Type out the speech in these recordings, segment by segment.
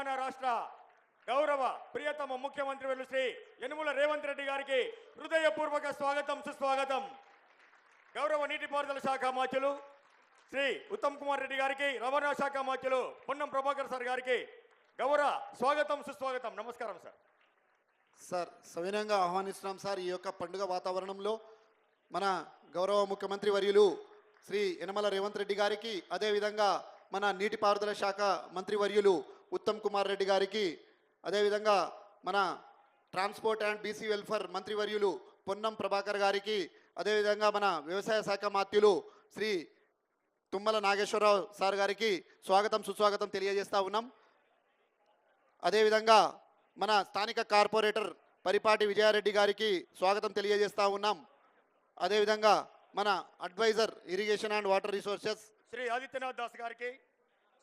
తెలంగాణ రాష్ట్ర గౌరవ ప్రియతమ ముఖ్యమంత్రి వర్యులు శ్రీ యనుమల రేవంత్ రెడ్డి గారికి హృదయపూర్వక స్వాగతం సుస్వాగతం. గౌరవ నీటిపారుదల శాఖ మంత్రులు శ్రీ ఉత్తమ్ కుమార్ రెడ్డి గారికి, రవాణా శాఖ మంత్రులు పొన్నం ప్రభాకర్ సార్ గారికి గౌరవ స్వాగతం సుస్వాగతం. నమస్కారం సార్. సార్ సవినయంగా ఆహ్వానిస్తున్నాం సార్. ఈ యొక్క పండుగ వాతావరణంలో మన గౌరవ ముఖ్యమంత్రి వర్యులు శ్రీ యనమల రేవంత్ రెడ్డి గారికి, అదేవిధంగా మన నీటిపారుదల శాఖ మంత్రి వర్యులు ఉత్తమ్ కుమార్ రెడ్డి గారికి, అదేవిధంగా మన ట్రాన్స్పోర్ట్ అండ్ బీసీ వెల్ఫేర్ మంత్రి వర్యులు పొన్నం ప్రభాకర్ గారికి, అదేవిధంగా మన వ్యవసాయ శాఖ మంత్రులు శ్రీ తుమ్మల నాగేశ్వరరావు సార్ గారికి స్వాగతం సుస్వాగతం తెలియజేస్తూ ఉన్నాం. అదేవిధంగా మన స్థానిక కార్పొరేటర్ పరిపాటి విజయారెడ్డి గారికి స్వాగతం తెలియజేస్తూ ఉన్నాం. అదేవిధంగా మన adviser irrigation and water resources Shri Adityanath Das గారికి,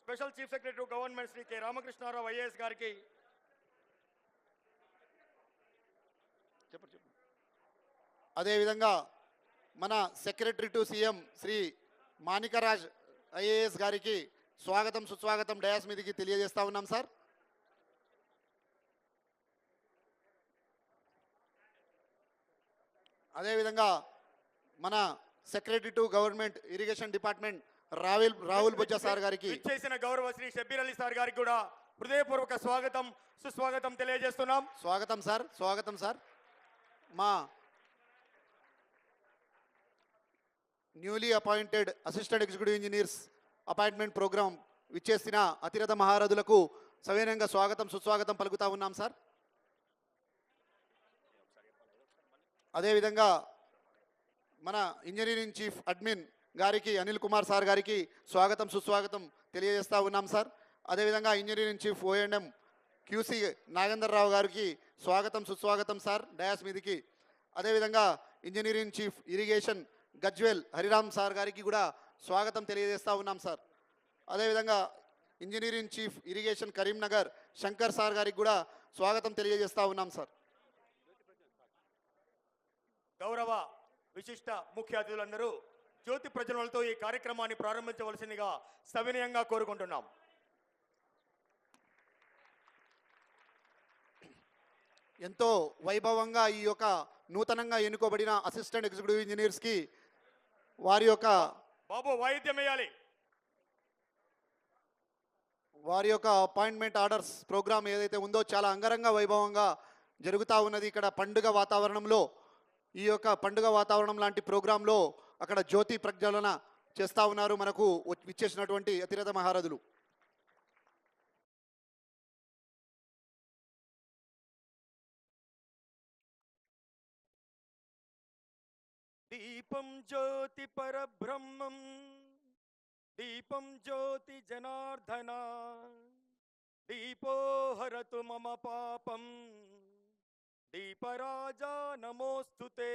special chief secretary government Shri K Ramakrishna Rao IAS గారికి, అదేవిధంగా మన secretary to CM Shri Manikraj IAS గారికి స్వాగతం సుస్వాగతం డయాస్ మీదకి తెలియజేస్తా ఉన్నాం సార్. అదేవిధంగా మన secretary to government irrigation department Rahul Bojja sir గారికి చేసిన గౌరవ శ్రీ షబ్బీర్ అలీ సార్ గారికి కూడా హృదయపూర్వక స్వాగతం సుస్వాగతం తెలియజేస్తున్నాం. స్వాగతం సార్, స్వాగతం సార్. మా newly appointed assistant executive engineers appointment programme విచ్చేసిన అతిరథ మహారథులకు సవినయంగా స్వాగతం సుస్వాగతం పలుకుతా ఉన్నాం సార్. అదేవిధంగా మన ఇంజనీరింగ్ చీఫ్ అడ్మిన్ గారికి అనిల్ కుమార్ సార్ గారికి స్వాగతం సుస్వాగతం తెలియజేస్తూ ఉన్నాం సార్. అదేవిధంగా ఇంజనీరింగ్ చీఫ్ ఓఎండ్ఎం క్యూసీ నాగేందర్రావు గారికి స్వాగతం సుస్వాగతం సార్ డయాస్ మీదికి. అదేవిధంగా engineering chief irrigation Gajwel Hariram sir గారికి కూడా స్వాగతం తెలియజేస్తూ ఉన్నాం సార్. అదేవిధంగా engineering chief irrigation Karimnagar Shankar sir గారికి కూడా స్వాగతం తెలియజేస్తూ ఉన్నాం సార్. గౌరవ విశిష్ట ముఖ్య అతిథులందరూ జ్యోతి ప్రజ్వలనతో ఈ కార్యక్రమాన్ని ప్రారంభించవలసిందిగా సవినయంగా కోరుకుంటున్నాం. ఎంతో వైభవంగా ఈ యొక్క నూతనంగా ఎన్నుకోబడిన అసిస్టెంట్ ఎగ్జిక్యూటివ్ ఇంజనీర్స్కి వారి యొక్క బాబు వాయిద్యం వేయాలి. వారి యొక్క అపాయింట్మెంట్ ఆర్డర్స్ ప్రోగ్రామ్ ఏదైతే ఉందో చాలా అంగరంగ వైభవంగా జరుగుతూ ఉన్నది. ఇక్కడ పండుగ వాతావరణంలో ఈ యొక్క పండుగ వాతావరణం లాంటి ప్రోగ్రాంలో అక్కడ జ్యోతి ప్రజ్వలన చేస్తూ ఉన్నారు మనకు విచ్చేసినటువంటి అతిరథ మహారథులు. దీపం జ్యోతి పరబ్రహ్మం దీపం జ్యోతి జనార్దన దీపో హరతు మమ పాపం దీపరాజా నమోస్తుతే.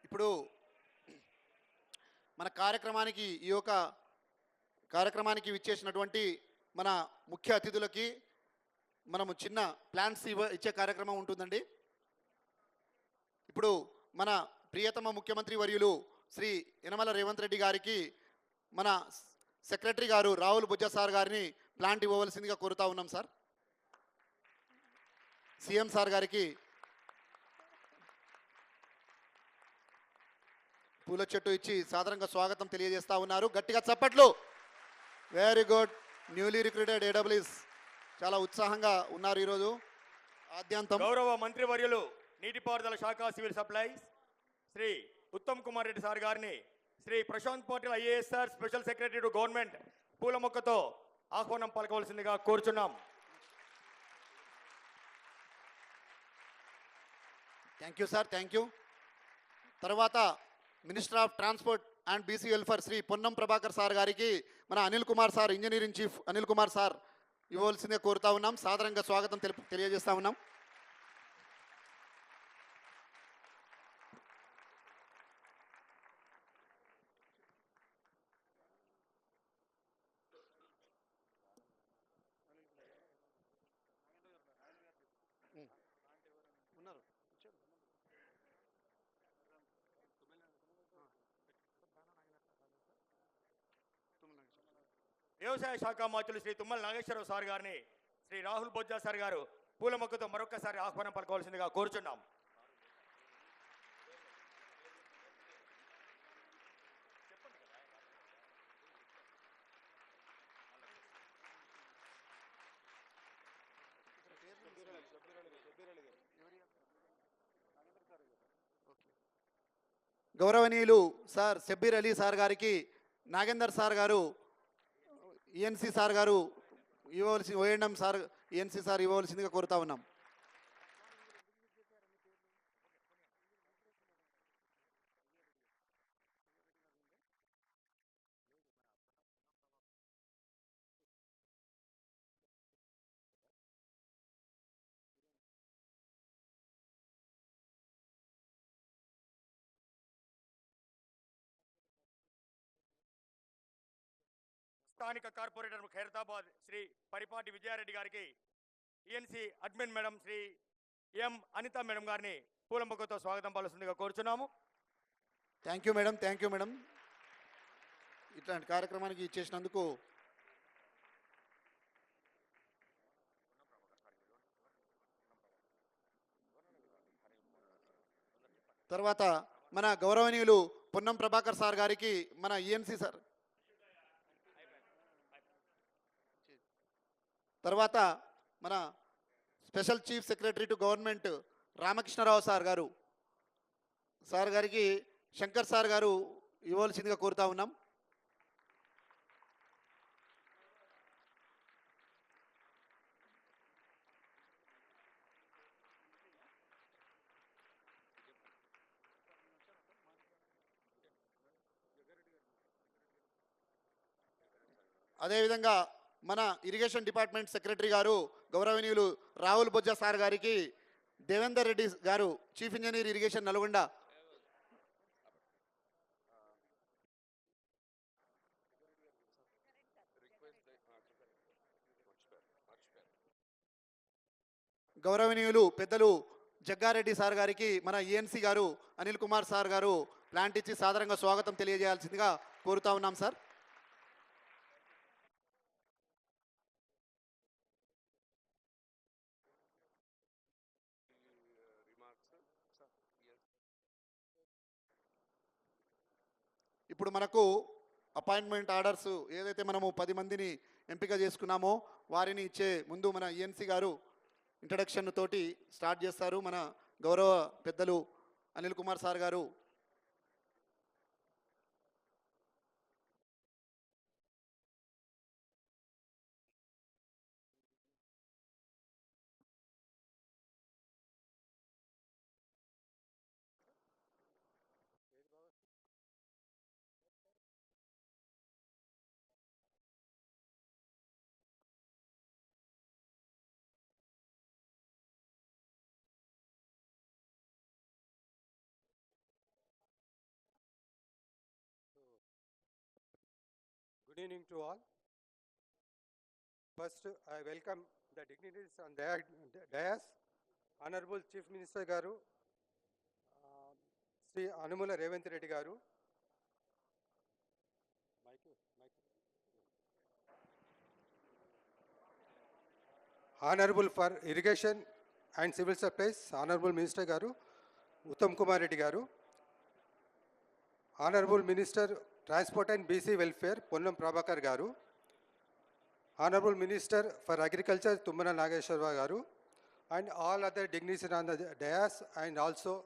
ఇప్పుడు మన కార్యక్రమానికి ఈ యొక్క కార్యక్రమానికి విచ్చేసినటువంటి మన ముఖ్య అతిథులకి మనము చిన్న ప్లాన్స్ ఇచ్చే కార్యక్రమం ఉంటుందండి. ఇప్పుడు మన ప్రియతమ ముఖ్యమంత్రి వర్యులు శ్రీ యనమల రేవంత్ రెడ్డి గారికి మన సెక్రటరీ గారు రాహుల్ బొజ్జా సార్ గారిని ప్లాంట్ ఇవ్వవలసిందిగా కోరుతా ఉన్నాం సార్. సీఎం సార్ గారికి పూల చెట్టు ఇచ్చి సాధారణంగా స్వాగతం తెలియజేస్తా ఉన్నారు. గట్టిగా చప్పట్లు. Very good. న్యూలీ రిక్రూటెడ్ ఏడబ్ల్యూస్ చాలా ఉత్సాహంగా ఉన్నారు ఈరోజు. ఆద్యంతం గౌరవ మంత్రివర్యులు నీటిపారుదల శాఖ civil supplies Shri Uttam Kumar Reddy sir గారిని Shri Prashant Patil IAS sir special secretary to government పూల మొక్కతో ఆహ్వానం పలకవలసిందిగా కోరుచున్నాం. Thank you sir, thank you. తర్వాత minister of transport and BC welfare Shri Ponnam Prabhakar sir గారికి మన Anil Kumar sir, engineering chief Anil Kumar sir ఇవ్వవలసిందిగా కోరుతా ఉన్నాం. సాదరంగా స్వాగతం తెలియజేస్తా ఉన్నాం. వ్యవసాయ శాఖ మంత్రులు శ్రీ తుమ్మల నాగేశ్వరరావు సార్ గారిని శ్రీ రాహుల్ బొజ్జా సార్ గారు పూల మొక్కతో మరొకసారి ఆహ్వానం పలకవలసిందిగా కోరుచున్నాం. గౌరవనీయులు సార్ షబ్బీర్ అలీ సార్ గారికి నాగేందర్ సార్ గారు ఈఎన్సీ సార్ గారు ఇవ్వవలసి ఓఎండం సార్ ఈఎన్సీ సార్ ఇవ్వవలసిందిగా కోరుతా ఉన్నాం. స్థానిక కార్పొరేటర్ ఖైరతాబాద్ శ్రీ పరిపాటి విజయారెడ్డి గారికి ఈఎన్సీ అడ్మిన్ మేడం శ్రీ ఎం అనిత మేడం గారిని పూల మొక్కతో స్వాగతం పలుస్తుందిగా కోరుచున్నాము. Thank you madam, thank you madam. ఇట్లాంటి కార్యక్రమానికి ఇచ్చేసినందుకు. తర్వాత మన గౌరవనీయులు పొన్నం ప్రభాకర్ సార్ గారికి మన ఈఎన్సీ సార్, తర్వాత మన special chief secretary to government Ramakrishna Rao sir గారు సార్ గారికి శంకర్ సార్ గారు ఇవ్వవలసిందిగా కోరుతా ఉన్నాం. అదేవిధంగా మన ఇరిగేషన్ డిపార్ట్మెంట్ సెక్రటరీ గారు గౌరవనీయులు రాహుల్ బొజ్జా సార్ గారికి దేవేందర్ రెడ్డి గారు చీఫ్ ఇంజనీర్ ఇరిగేషన్ నల్గొండ గౌరవనీయులు పెద్దలు జగ్గారెడ్డి సార్ గారికి మన ఈఎన్సీ గారు అనిల్ కుమార్ సార్ గారు ప్లాంట్ ఇచ్చి సాదరంగా స్వాగతం తెలియజేయాల్సిందిగా కోరుతా ఉన్నాం సార్. ఇప్పుడు మనకు అపాయింట్మెంట్ ఆర్డర్స్ ఏదైతే మనము 10 మందిని ఎంపిక చేసుకున్నామో వారిని ఇచ్చే ముందు మన ఈఎన్సీ గారు ఇంట్రడక్షన్ తోటి స్టార్ట్ చేస్తారు. మన గౌరవ పెద్దలు అనిల్ కుమార్ సార్ గారు. Good evening to all. First, I welcome the dignitaries on the dais, Honorable Chief Minister Garu, Sri Anumula Revanth Reddy Garu, Honorable for Irrigation and Civil Supplies, Honorable Minister Garu, Uttam Kumar Reddy Garu, Honorable Minister Transport and BC Welfare, Ponnam Prabhakar Garu, Honorable Minister for Agriculture, Tummala Nageshwara Garu, and all other dignitaries on the dais, and also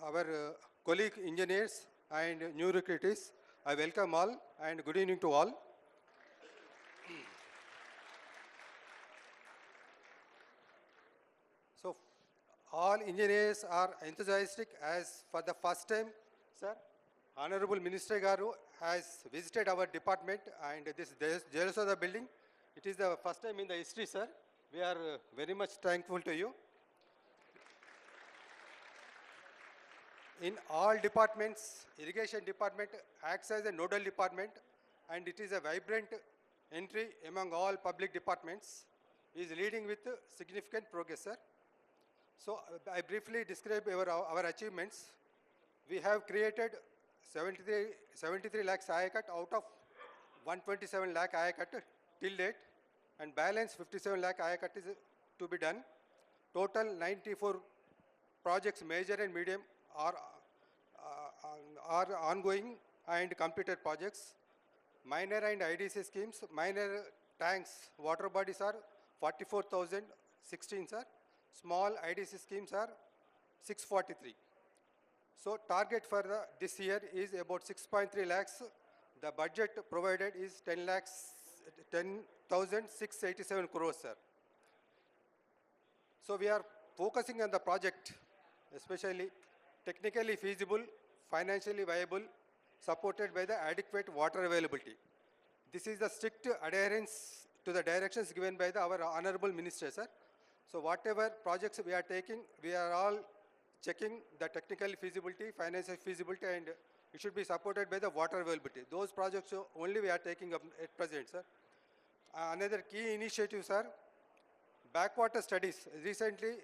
our colleague engineers and new recruits. I welcome all and good evening to all. So, all engineers are enthusiastic as for the first time, sir, Honorable Minister Garu has visited our department and this Jalasoda building. It is the first time in the history, sir. We are very much thankful to you. In all departments, irrigation department acts as a nodal department and it is a vibrant entry among all public departments. Is leading with significant progress, sir. So I briefly describe our achievements. We have created 73 lakh Sahaya cut out of 127 lakh Sahaya cut till date, and balance 57 lakh Sahaya cut is to be done. Total 94 projects, major and medium, are ongoing and completed projects. Minor and IDC schemes, minor tanks, water bodies are 44,016, sir. Small IDC schemes are 643. So target for this year is about 6.3 lakhs. The budget provided is 10,687 crores, sir. So we are focusing on the project, especially technically feasible, financially viable, supported by the adequate water availability. This is the strict adherence to the directions given by our Honorable Minister, sir. So whatever projects we are taking, we are all checking the technical feasibility, financial feasibility, and it should be supported by the water availability. Those projects only we are taking up at present, sir. Another key initiative, sir, backwater studies. Recently,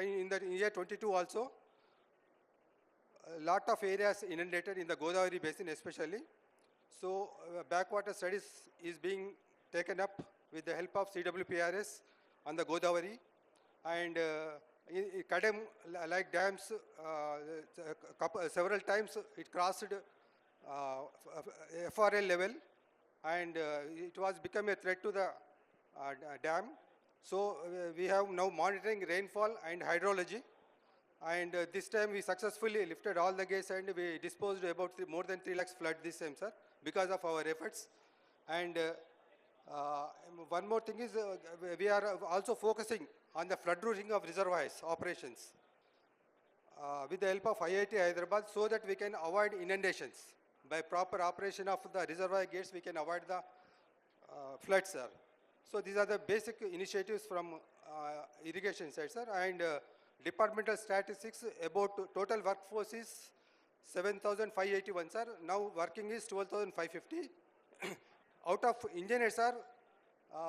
in the year 22 also, a lot of areas inundated in the Godavari basin especially. So backwater studies is being taken up with the help of CWPRS on the Godavari, and Kadam, like dams, several times it crossed FRL level, and it was become a threat to the dam. So we have now monitoring rainfall and hydrology, and this time we successfully lifted all the gates and we disposed about more than 3 lakhs flood this time, sir, because of our efforts. And one more thing is we are also focusing on the flood routing of reservoirs operations with the help of IIT Hyderabad, so that we can avoid inundations. By proper operation of the reservoir gates, we can avoid the floods, sir. So these are the basic initiatives from irrigation side, sir. And departmental statistics about total workforce is 7,581, sir. Now working is 12,550. Out of engineers are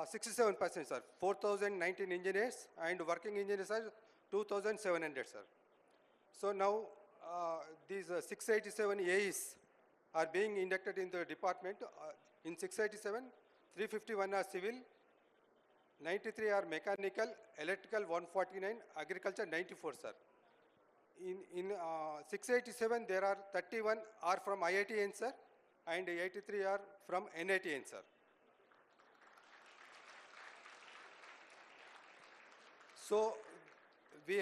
67%, sir. 4,019 engineers, and working engineers are 2,700, sir. So now these 687 AEs are being inducted into the department. In 687, 351 are civil, 93 are mechanical, electrical 149, agriculture 94, sir. In 687, there are 31 are from IITN, sir, and 83 are from NITN, sir. So we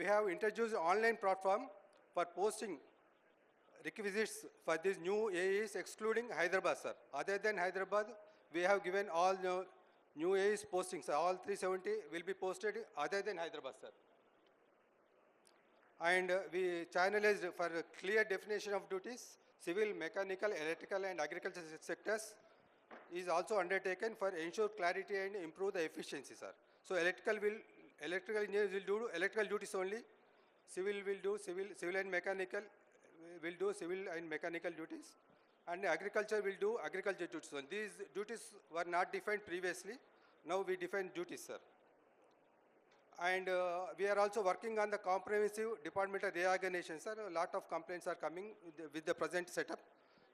have introduced online platform for posting requisites for these new AEs, excluding Hyderabad, sir. Other than Hyderabad, we have given all new AEs postings, sir. All 370 will be posted other than Hyderabad, sir. And we channelized for a clear definition of duties. Civil, mechanical, electrical, and agriculture sectors is also undertaken for ensure clarity and improve the efficiency, sir. So electrical engineers will do electrical duties only. Civil will do civil and mechanical will do civil and mechanical duties, and agriculture will do agriculture duties. So these duties were not defined previously. Now we define duties, sir. And we are also working on the comprehensive departmental reorganization, sir. A lot of complaints are coming with the present setup.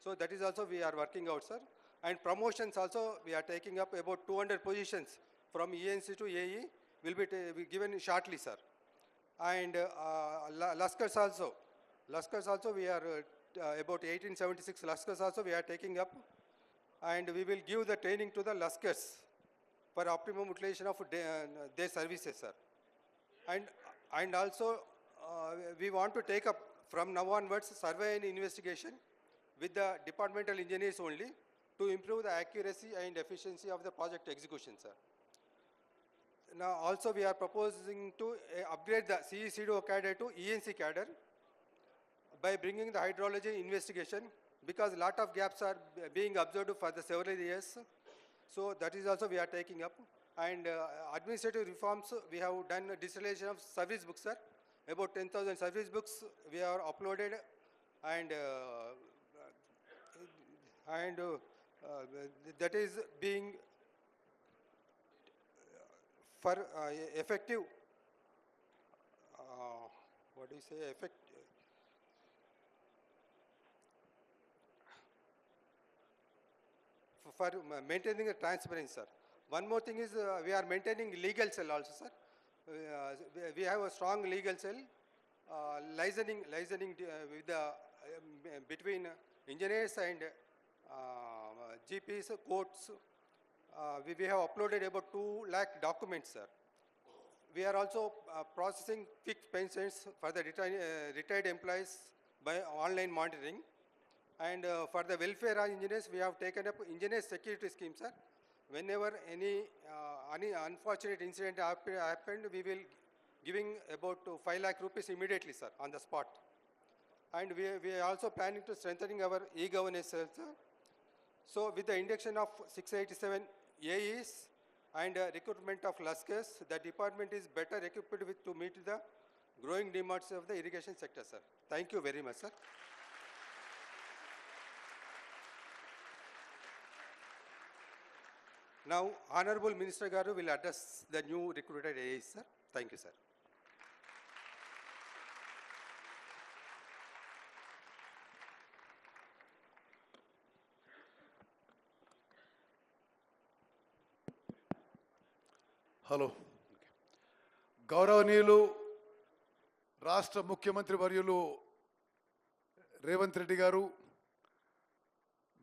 So that is also we are working out, sir. And promotions also, we are taking up about 200 positions from ENC to AE will be given shortly, sir. And Laskars also we are about 1876 Laskars also we are taking up. And we will give the training to the Laskars for optimum utilization of their services, sir. And also, we want to take up from now onwards survey and investigation with the departmental engineers only to improve the accuracy and efficiency of the project execution, sir. Now, also we are proposing to upgrade the CE/CDO cadre to ENC cadre by bringing the hydrology investigation, because a lot of gaps are being observed for the several years. So that is also we are taking up. And administrative reforms, we have done a digitalization of service books, sir. About 10,000 service books we are uploaded, and that is being for effective, what do you say, for maintaining the transparency, sir. One more thing is we are maintaining legal cell also, sir. We have a strong legal cell, licensing with the between engineers and GPs, courts. We have uploaded about 2 lakh documents, sir. We are also processing fixed pensions for the retired employees by online monitoring. And for the welfare of engineers, we have taken up engineer security scheme, sir. Whenever any unfortunate incident happened, we will giving about 5 lakh rupees immediately, sir, on the spot. And we are also planning to strengthening our e-governance, sir. So with the induction of 687 AEs and recruitment of LUSCs, the department is better equipped to meet the growing demands of the irrigation sector, sir. Thank you very much, sir. Now, Honorable Minister Garu will address the new recruited AEs, sir. Thank you, sir. Hello గౌరవనీయులు రాష్ట్ర ముఖ్యమంత్రి వర్యులు రేవంత్ రెడ్డి గారు,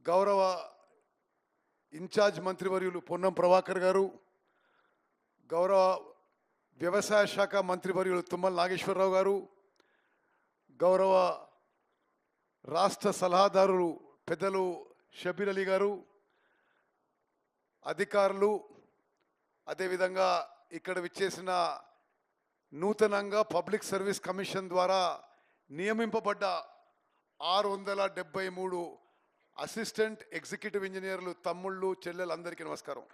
గౌరవ incharge మంత్రివర్యులు పొన్నం ప్రభాకర్ గారు, గౌరవ వ్యవసాయ శాఖ మంత్రివర్యులు తుమ్మల నాగేశ్వరరావు గారు, గౌరవ రాష్ట్ర సలహాదారులు పెద్దలు షబీర్ అలీ గారు, అధికారులు, అదేవిధంగా ఇక్కడ విచ్చేసిన నూతనంగా పబ్లిక్ సర్వీస్ కమిషన్ ద్వారా నియమింపబడ్డ 673 అసిస్టెంట్ ఎగ్జిక్యూటివ్ ఇంజనీర్లు తమ్ముళ్ళు చెల్లెలు అందరికీ నమస్కారం.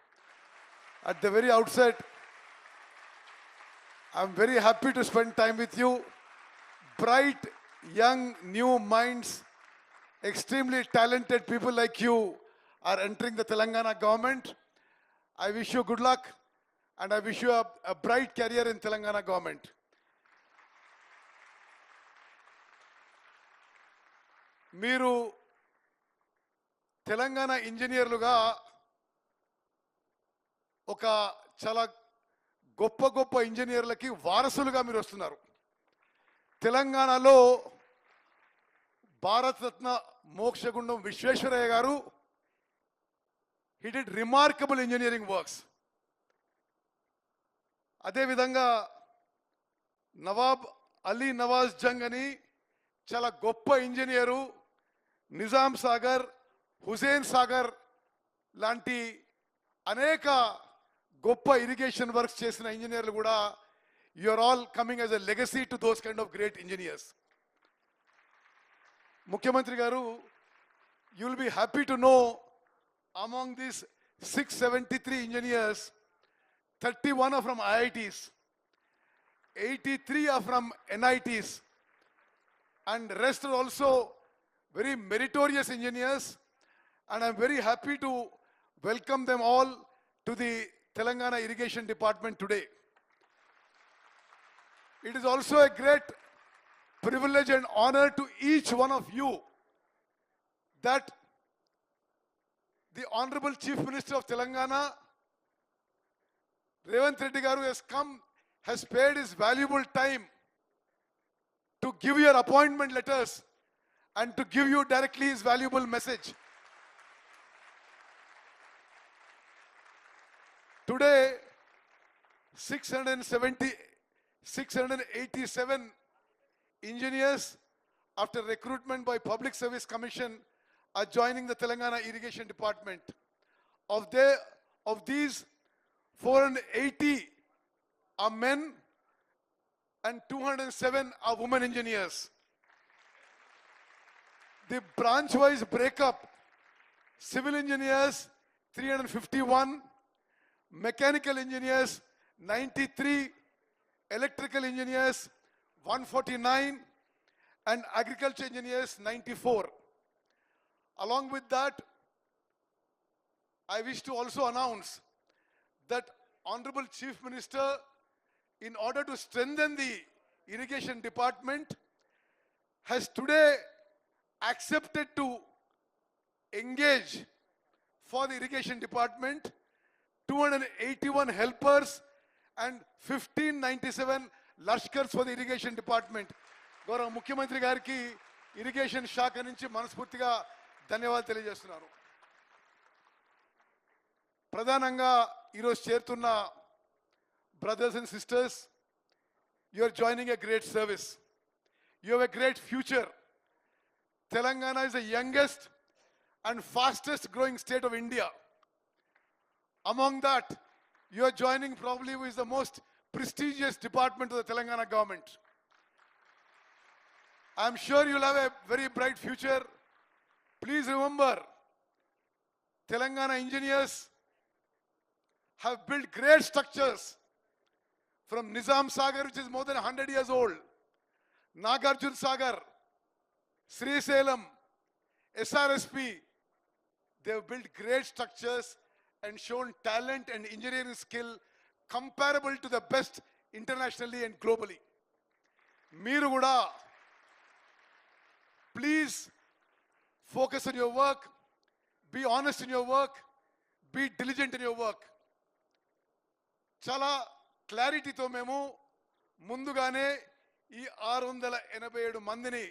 At the very outset I'm very happy to spend time with you. Bright young new minds, extremely talented people like you are entering the Telangana government. I wish you good luck and I wish you a bright career in Telangana government. మీరు తెలంగాణ ఇంజనీర్లుగా ఒక చాలా గొప్ప గొప్ప ఇంజనీర్లకి వారసులుగా మీరు వస్తున్నారు. తెలంగాణలో భారతరత్న మోక్షగుండం విశ్వేశ్వరయ్య గారు, he did remarkable engineering works. అదేవిధంగా నవాబ్ అలీ నవాజ్ జంగ్ అని చాలా గొప్ప ఇంజనీరు, నిజాం సాగర్, హుసేన్ సాగర్ లాంటి అనేక గొప్ప ఇరిగేషన్ వర్క్స్ చేసిన ఇంజనీర్లు కూడా, you are all coming as a legacy to those kind of great engineers. ముఖ్యమంత్రి గారు, you will be happy to know among these 673 engineers, 31 are from IITs, 83 are from NITs, and rest are also very meritorious engineers, and I'm very happy to welcome them all to the Telangana Irrigation Department today. It is also a great privilege and honor to each one of you that the Honorable Chief Minister of Telangana, Revanth Reddy Garu, has spared his valuable time to give your appointment letters and to give you directly his valuable message. Today, 687 engineers after recruitment by Public Service Commission are joining the Telangana Irrigation Department. Of these, 480 are men and 207 are women engineers. The branch-wise breakup: civil engineers 351, mechanical engineers 93, electrical engineers 149, and agriculture engineers 94. Along with that, I wish to also announce that Honorable Chief Minister, in order to strengthen the irrigation department, has today accepted to engage for the irrigation department 281 helpers and 1597 Lashkars for the irrigation department. గౌరవ ముఖ్యమంత్రి గారికి irrigation శాఖ నుంచి మనస్ఫూర్తిగా ధన్యవాదాలు తెలియజేస్తున్నారు. ప్రధానంగా ఈరోజు చేరుతున్న brothers and sisters, you are joining a great service. You have a great future. Telangana is the youngest and fastest growing state of India. Among that, you are joining probably with the most prestigious department of the Telangana government. I am sure you'll have a very bright future. Please remember, Telangana engineers have built great structures from Nizam Sagar, which is more than 100 years old, Nagarjun Sagar, Sri Salem, SRSP. They have built great structures and shown talent and engineering skill comparable to the best internationally and globally. Meeru kuda, please focus on your work, be honest in your work, be diligent in your work. Chala క్లారిటీతో మేము ముందుగానే ఈ 687 మందిని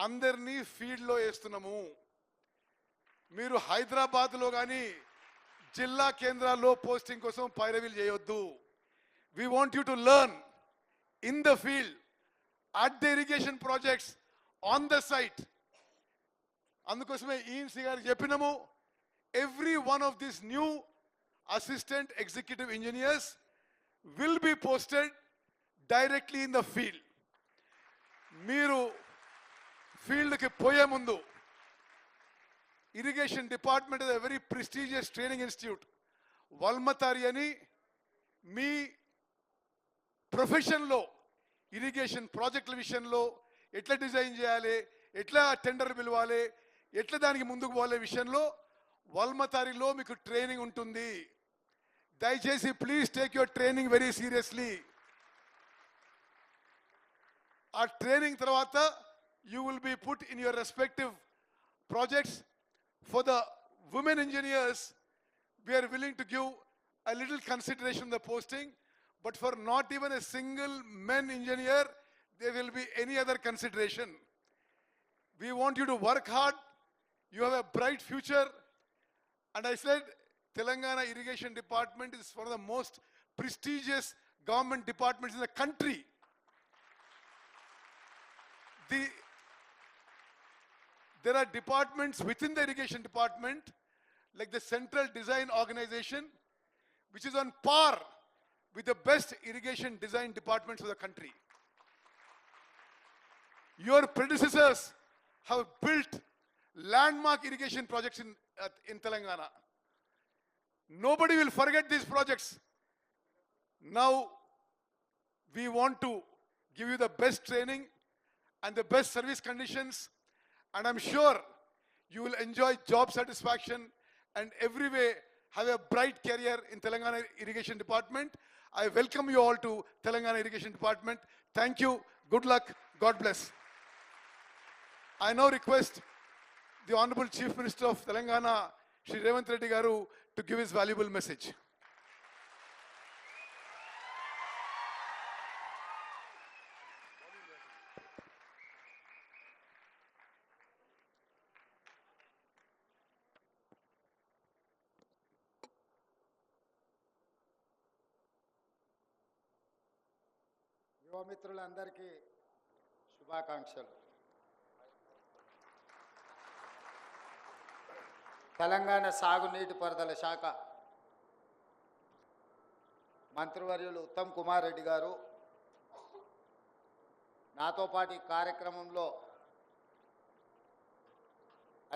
అందరినీ ఫీల్డ్లో వేస్తున్నాము. మీరు హైదరాబాద్లో కానీ జిల్లా కేంద్రాల్లో పోస్టింగ్ కోసం పైరవీలు చేయొద్దు. We want you to learn in the field, at the irrigation projects, on the site. అందుకోసమే ఈఎన్సీ గారికి చెప్పినాము, every one of this new assistant executive engineers will be posted directly in the field. మీరు ఫీల్డ్కి పోయే ముందు irrigation department is a very prestigious training institute. వల్మతారి అని మీ ప్రొఫెషన్లో ఇరిగేషన్ ప్రాజెక్టుల విషయంలో ఎట్లా డిజైన్ చేయాలి, ఎట్లా టెండర్ పిలవాలి, ఎట్లా దానికి ముందుకు పోలే విషయంలో వల్మతారిలో మీకు ట్రైనింగ్ ఉంటుంది. దయచేసి please take your training very seriously. ఆ ట్రైనింగ్ తర్వాత you will be put in your respective projects. For the women engineers, we are willing to give a little consideration in the posting, but for not even a single men engineer, there will be any other consideration. We want you to work hard. You have a bright future. And I said, Telangana Irrigation Department is one of the most prestigious government departments in the country. There are departments within the irrigation department, like the Central Design Organization, which is on par with the best irrigation design departments of the country. Your predecessors have built landmark irrigation projects in Telangana. Nobody will forget these projects. Now, we want to give you the best training and the best service conditions, and I'm sure you will enjoy job satisfaction and every way have a bright career in Telangana Irrigation Department. I welcome you all to Telangana Irrigation Department. Thank you. Good luck. God bless. I now request the Honorable Chief Minister of Telangana, Shri Revanth Reddy Garu, to give his valuable message. యువమిత్రులందరికీ శుభాకాంక్షలు. తెలంగాణ సాగునీటి పారుదల శాఖ మంత్రివర్యులు ఉత్తమ్ కుమార్ రెడ్డి గారు నాతో పాటు ఈ కార్యక్రమంలో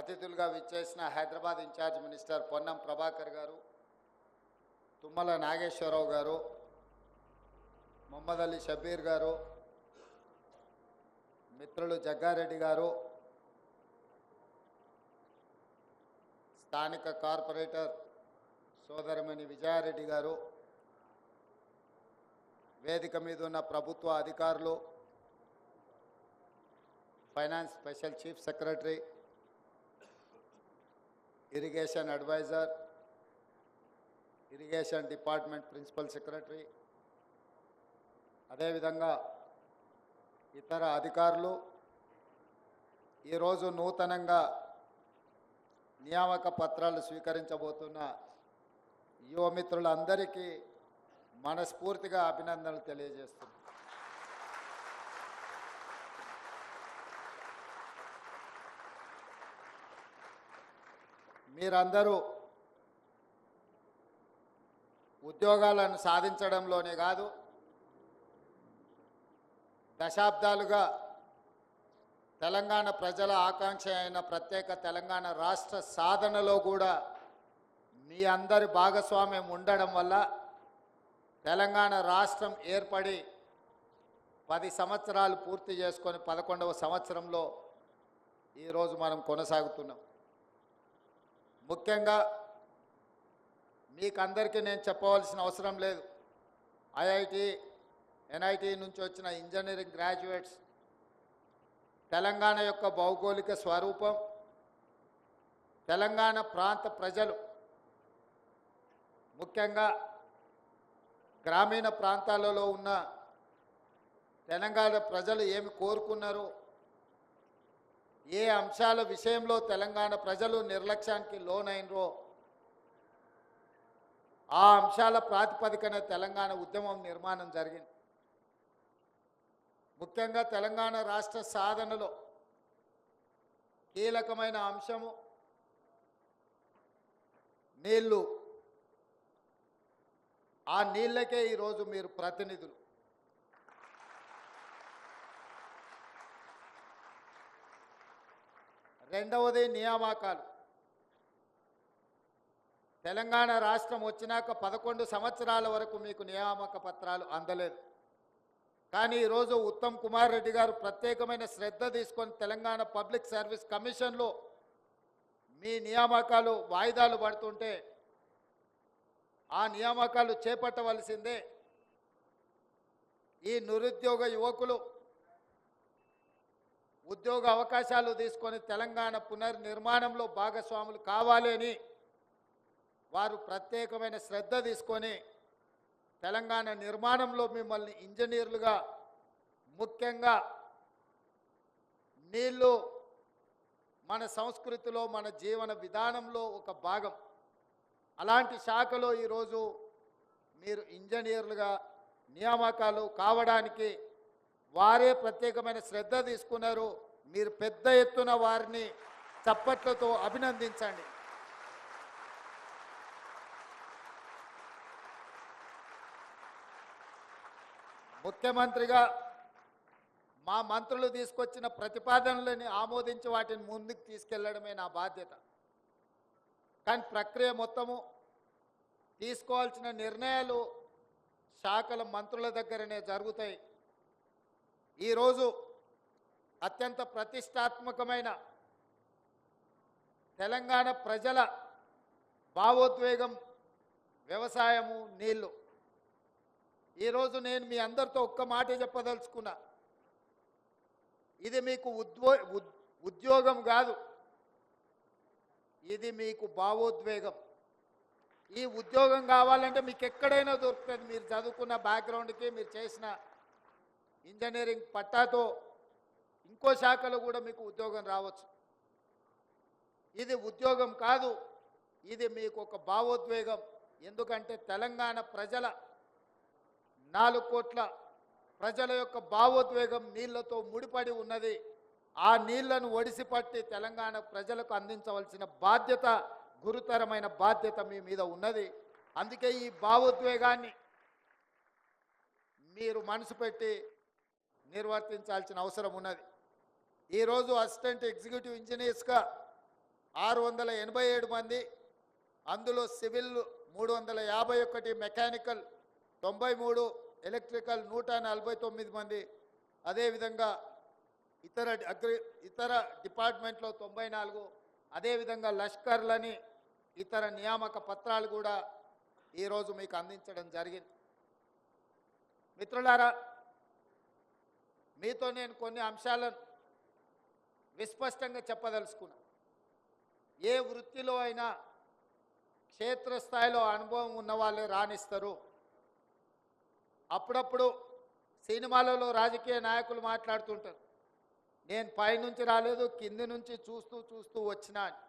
అతిథులుగా విచ్చేసిన హైదరాబాద్ ఇన్ఛార్జ్ మినిస్టర్ పొన్నం ప్రభాకర్ గారు, తుమ్మల నాగేశ్వరరావు గారు, మొహమ్మద్ అలీ షబీర్ గారు, మిత్రులు జగ్గారెడ్డి గారు, స్థానిక కార్పొరేటర్ సోదరమణి విజయారెడ్డి గారు, వేదిక మీద ఉన్న ప్రభుత్వ అధికారులు, finance special chief secretary, irrigation adviser, irrigation department principal secretary, అదేవిధంగా ఇతర అధికారులు, ఈరోజు నూతనంగా నియామక పత్రాలు స్వీకరించబోతున్న యువమిత్రులందరికీ మనస్ఫూర్తిగా అభినందనలు తెలియజేస్తున్నాను. మీరందరూ ఉద్యోగాలను సాధించడంలోనే కాదు, దశాబ్దాలుగా తెలంగాణ ప్రజల ఆకాంక్ష అయిన ప్రత్యేక తెలంగాణ రాష్ట్ర సాధనలో కూడా మీ అందరి భాగస్వామ్యం ఉండడం వల్ల తెలంగాణ రాష్ట్రం ఏర్పడి 10 సంవత్సరాలు పూర్తి చేసుకొని 11వ సంవత్సరంలో ఈరోజు మనం కొనసాగుతున్నాం. ముఖ్యంగా మీకందరికీ నేను చెప్పవలసిన అవసరం లేదు. ఐఐటి, ఎన్ఐటి నుంచి వచ్చిన ఇంజనీరింగ్ గ్రాడ్యుయేట్స్ తెలంగాణ యొక్క భౌగోళిక స్వరూపం, తెలంగాణ ప్రాంత ప్రజలు, ముఖ్యంగా గ్రామీణ ప్రాంతాలలో ఉన్న తెలంగాణ ప్రజలు ఏమి కోరుకున్నారు, ఏ అంశాల విషయంలో తెలంగాణ ప్రజలు నిర్లక్ష్యానికి లోనైనరో ఆ అంశాల ప్రాతిపదికన తెలంగాణ ఉద్యమం నిర్మాణం జరిగింది. ముఖ్యంగా తెలంగాణ రాష్ట్ర సాధనలో కీలకమైన అంశము నీళ్లు. ఆ నీళ్ళకే ఈరోజు మీరు ప్రతినిధులు. రెండవది నియామకాలు. తెలంగాణ రాష్ట్రం వచ్చినాక 11 సంవత్సరాల వరకు మీకు నియామక పత్రాలు అందలేదు. కానీ ఈరోజు ఉత్తమ్ కుమార్ రెడ్డి గారు ప్రత్యేకమైన శ్రద్ధ తీసుకొని తెలంగాణ పబ్లిక్ సర్వీస్ కమిషన్లో మీ నియామకాలు వాయిదాలు పడుతుంటే ఆ నియామకాలు చేపట్టవలసిందే. ఈ నిరుద్యోగ యువకులు ఉద్యోగ అవకాశాలు తీసుకొని తెలంగాణ పునర్నిర్మాణంలో భాగస్వాములు కావాలి అని వారు ప్రత్యేకమైన శ్రద్ధ తీసుకొని తెలంగాణ నిర్మాణంలో మిమ్మల్ని ఇంజనీర్లుగా, ముఖ్యంగా నీళ్ళు మన సంస్కృతిలో, మన జీవన విధానంలో ఒక భాగం. అలాంటి శాఖలో ఈరోజు మీరు ఇంజనీర్లుగా నియామకాలు కావడానికి వారే ప్రత్యేకమైన శ్రద్ధ తీసుకున్నారు. మీరు పెద్ద ఎత్తున వారిని చప్పట్లతో అభినందించండి. ముఖ్యమంత్రిగా మా మంత్రులు తీసుకొచ్చిన ప్రతిపాదనలని ఆమోదించి వాటిని ముందుకు తీసుకెళ్లడమే నా బాధ్యత. కానీ ప్రక్రియ మొత్తము తీసుకోవాల్సిన నిర్ణయాలు శాఖల మంత్రుల దగ్గరనే జరుగుతాయి. ఈరోజు అత్యంత ప్రతిష్టాత్మకమైన తెలంగాణ ప్రజల భావోద్వేగం వ్యవసాయము, నీళ్లు. ఈరోజు నేను మీ అందరితో ఒక్క మాట చెప్పదలుచుకున్నా. ఇది మీకు ఉద్యోగం కాదు, ఇది మీకు భావోద్వేగం. ఈ ఉద్యోగం కావాలంటే మీకు ఎక్కడైనా దొరుకుతుంది. మీరు చదువుకున్న బ్యాక్గ్రౌండ్కి, మీరు చేసిన ఇంజనీరింగ్ పట్టాతో ఇంకో శాఖలో కూడా మీకు ఉద్యోగం రావచ్చు. ఇది ఉద్యోగం కాదు, ఇది మీకు ఒక భావోద్వేగం. ఎందుకంటే తెలంగాణ ప్రజల 4 కోట్ల ప్రజల యొక్క భావోద్వేగం నీళ్లతో ముడిపడి ఉన్నది. ఆ నీళ్లను ఒడిసిపట్టి తెలంగాణ ప్రజలకు అందించవలసిన బాధ్యత, గురుతరమైన బాధ్యత మీ మీద ఉన్నది. అందుకే ఈ భావోద్వేగాన్ని మీరు మనసు పెట్టి నిర్వర్తించాల్సిన అవసరం ఉన్నది. ఈరోజు అసిస్టెంట్ ఎగ్జిక్యూటివ్ ఇంజనీర్స్గా 687 మంది, అందులో సివిల్ 351, మెకానికల్ 93, ఎలక్ట్రికల్ 149 మంది, అదేవిధంగా ఇతర డిపార్ట్మెంట్లో 94, అదేవిధంగా లష్కర్లని ఇతర నియామక పత్రాలు కూడా ఈరోజు మీకు అందించడం జరిగింది. మిత్రులారా, మీతో నేను కొన్ని అంశాలను విస్పష్టంగా చెప్పదలుచుకున్నా. ఏ వృత్తిలో అయినా క్షేత్రస్థాయిలో అనుభవం ఉన్న వాళ్ళే రాణిస్తారు. అప్పుడప్పుడు సినిమాలలో రాజకీయ నాయకులు మాట్లాడుతుంటారు, నేను పైనుంచి రాలేదు, కింది నుంచి చూస్తూ చూస్తూ వచ్చినా అని.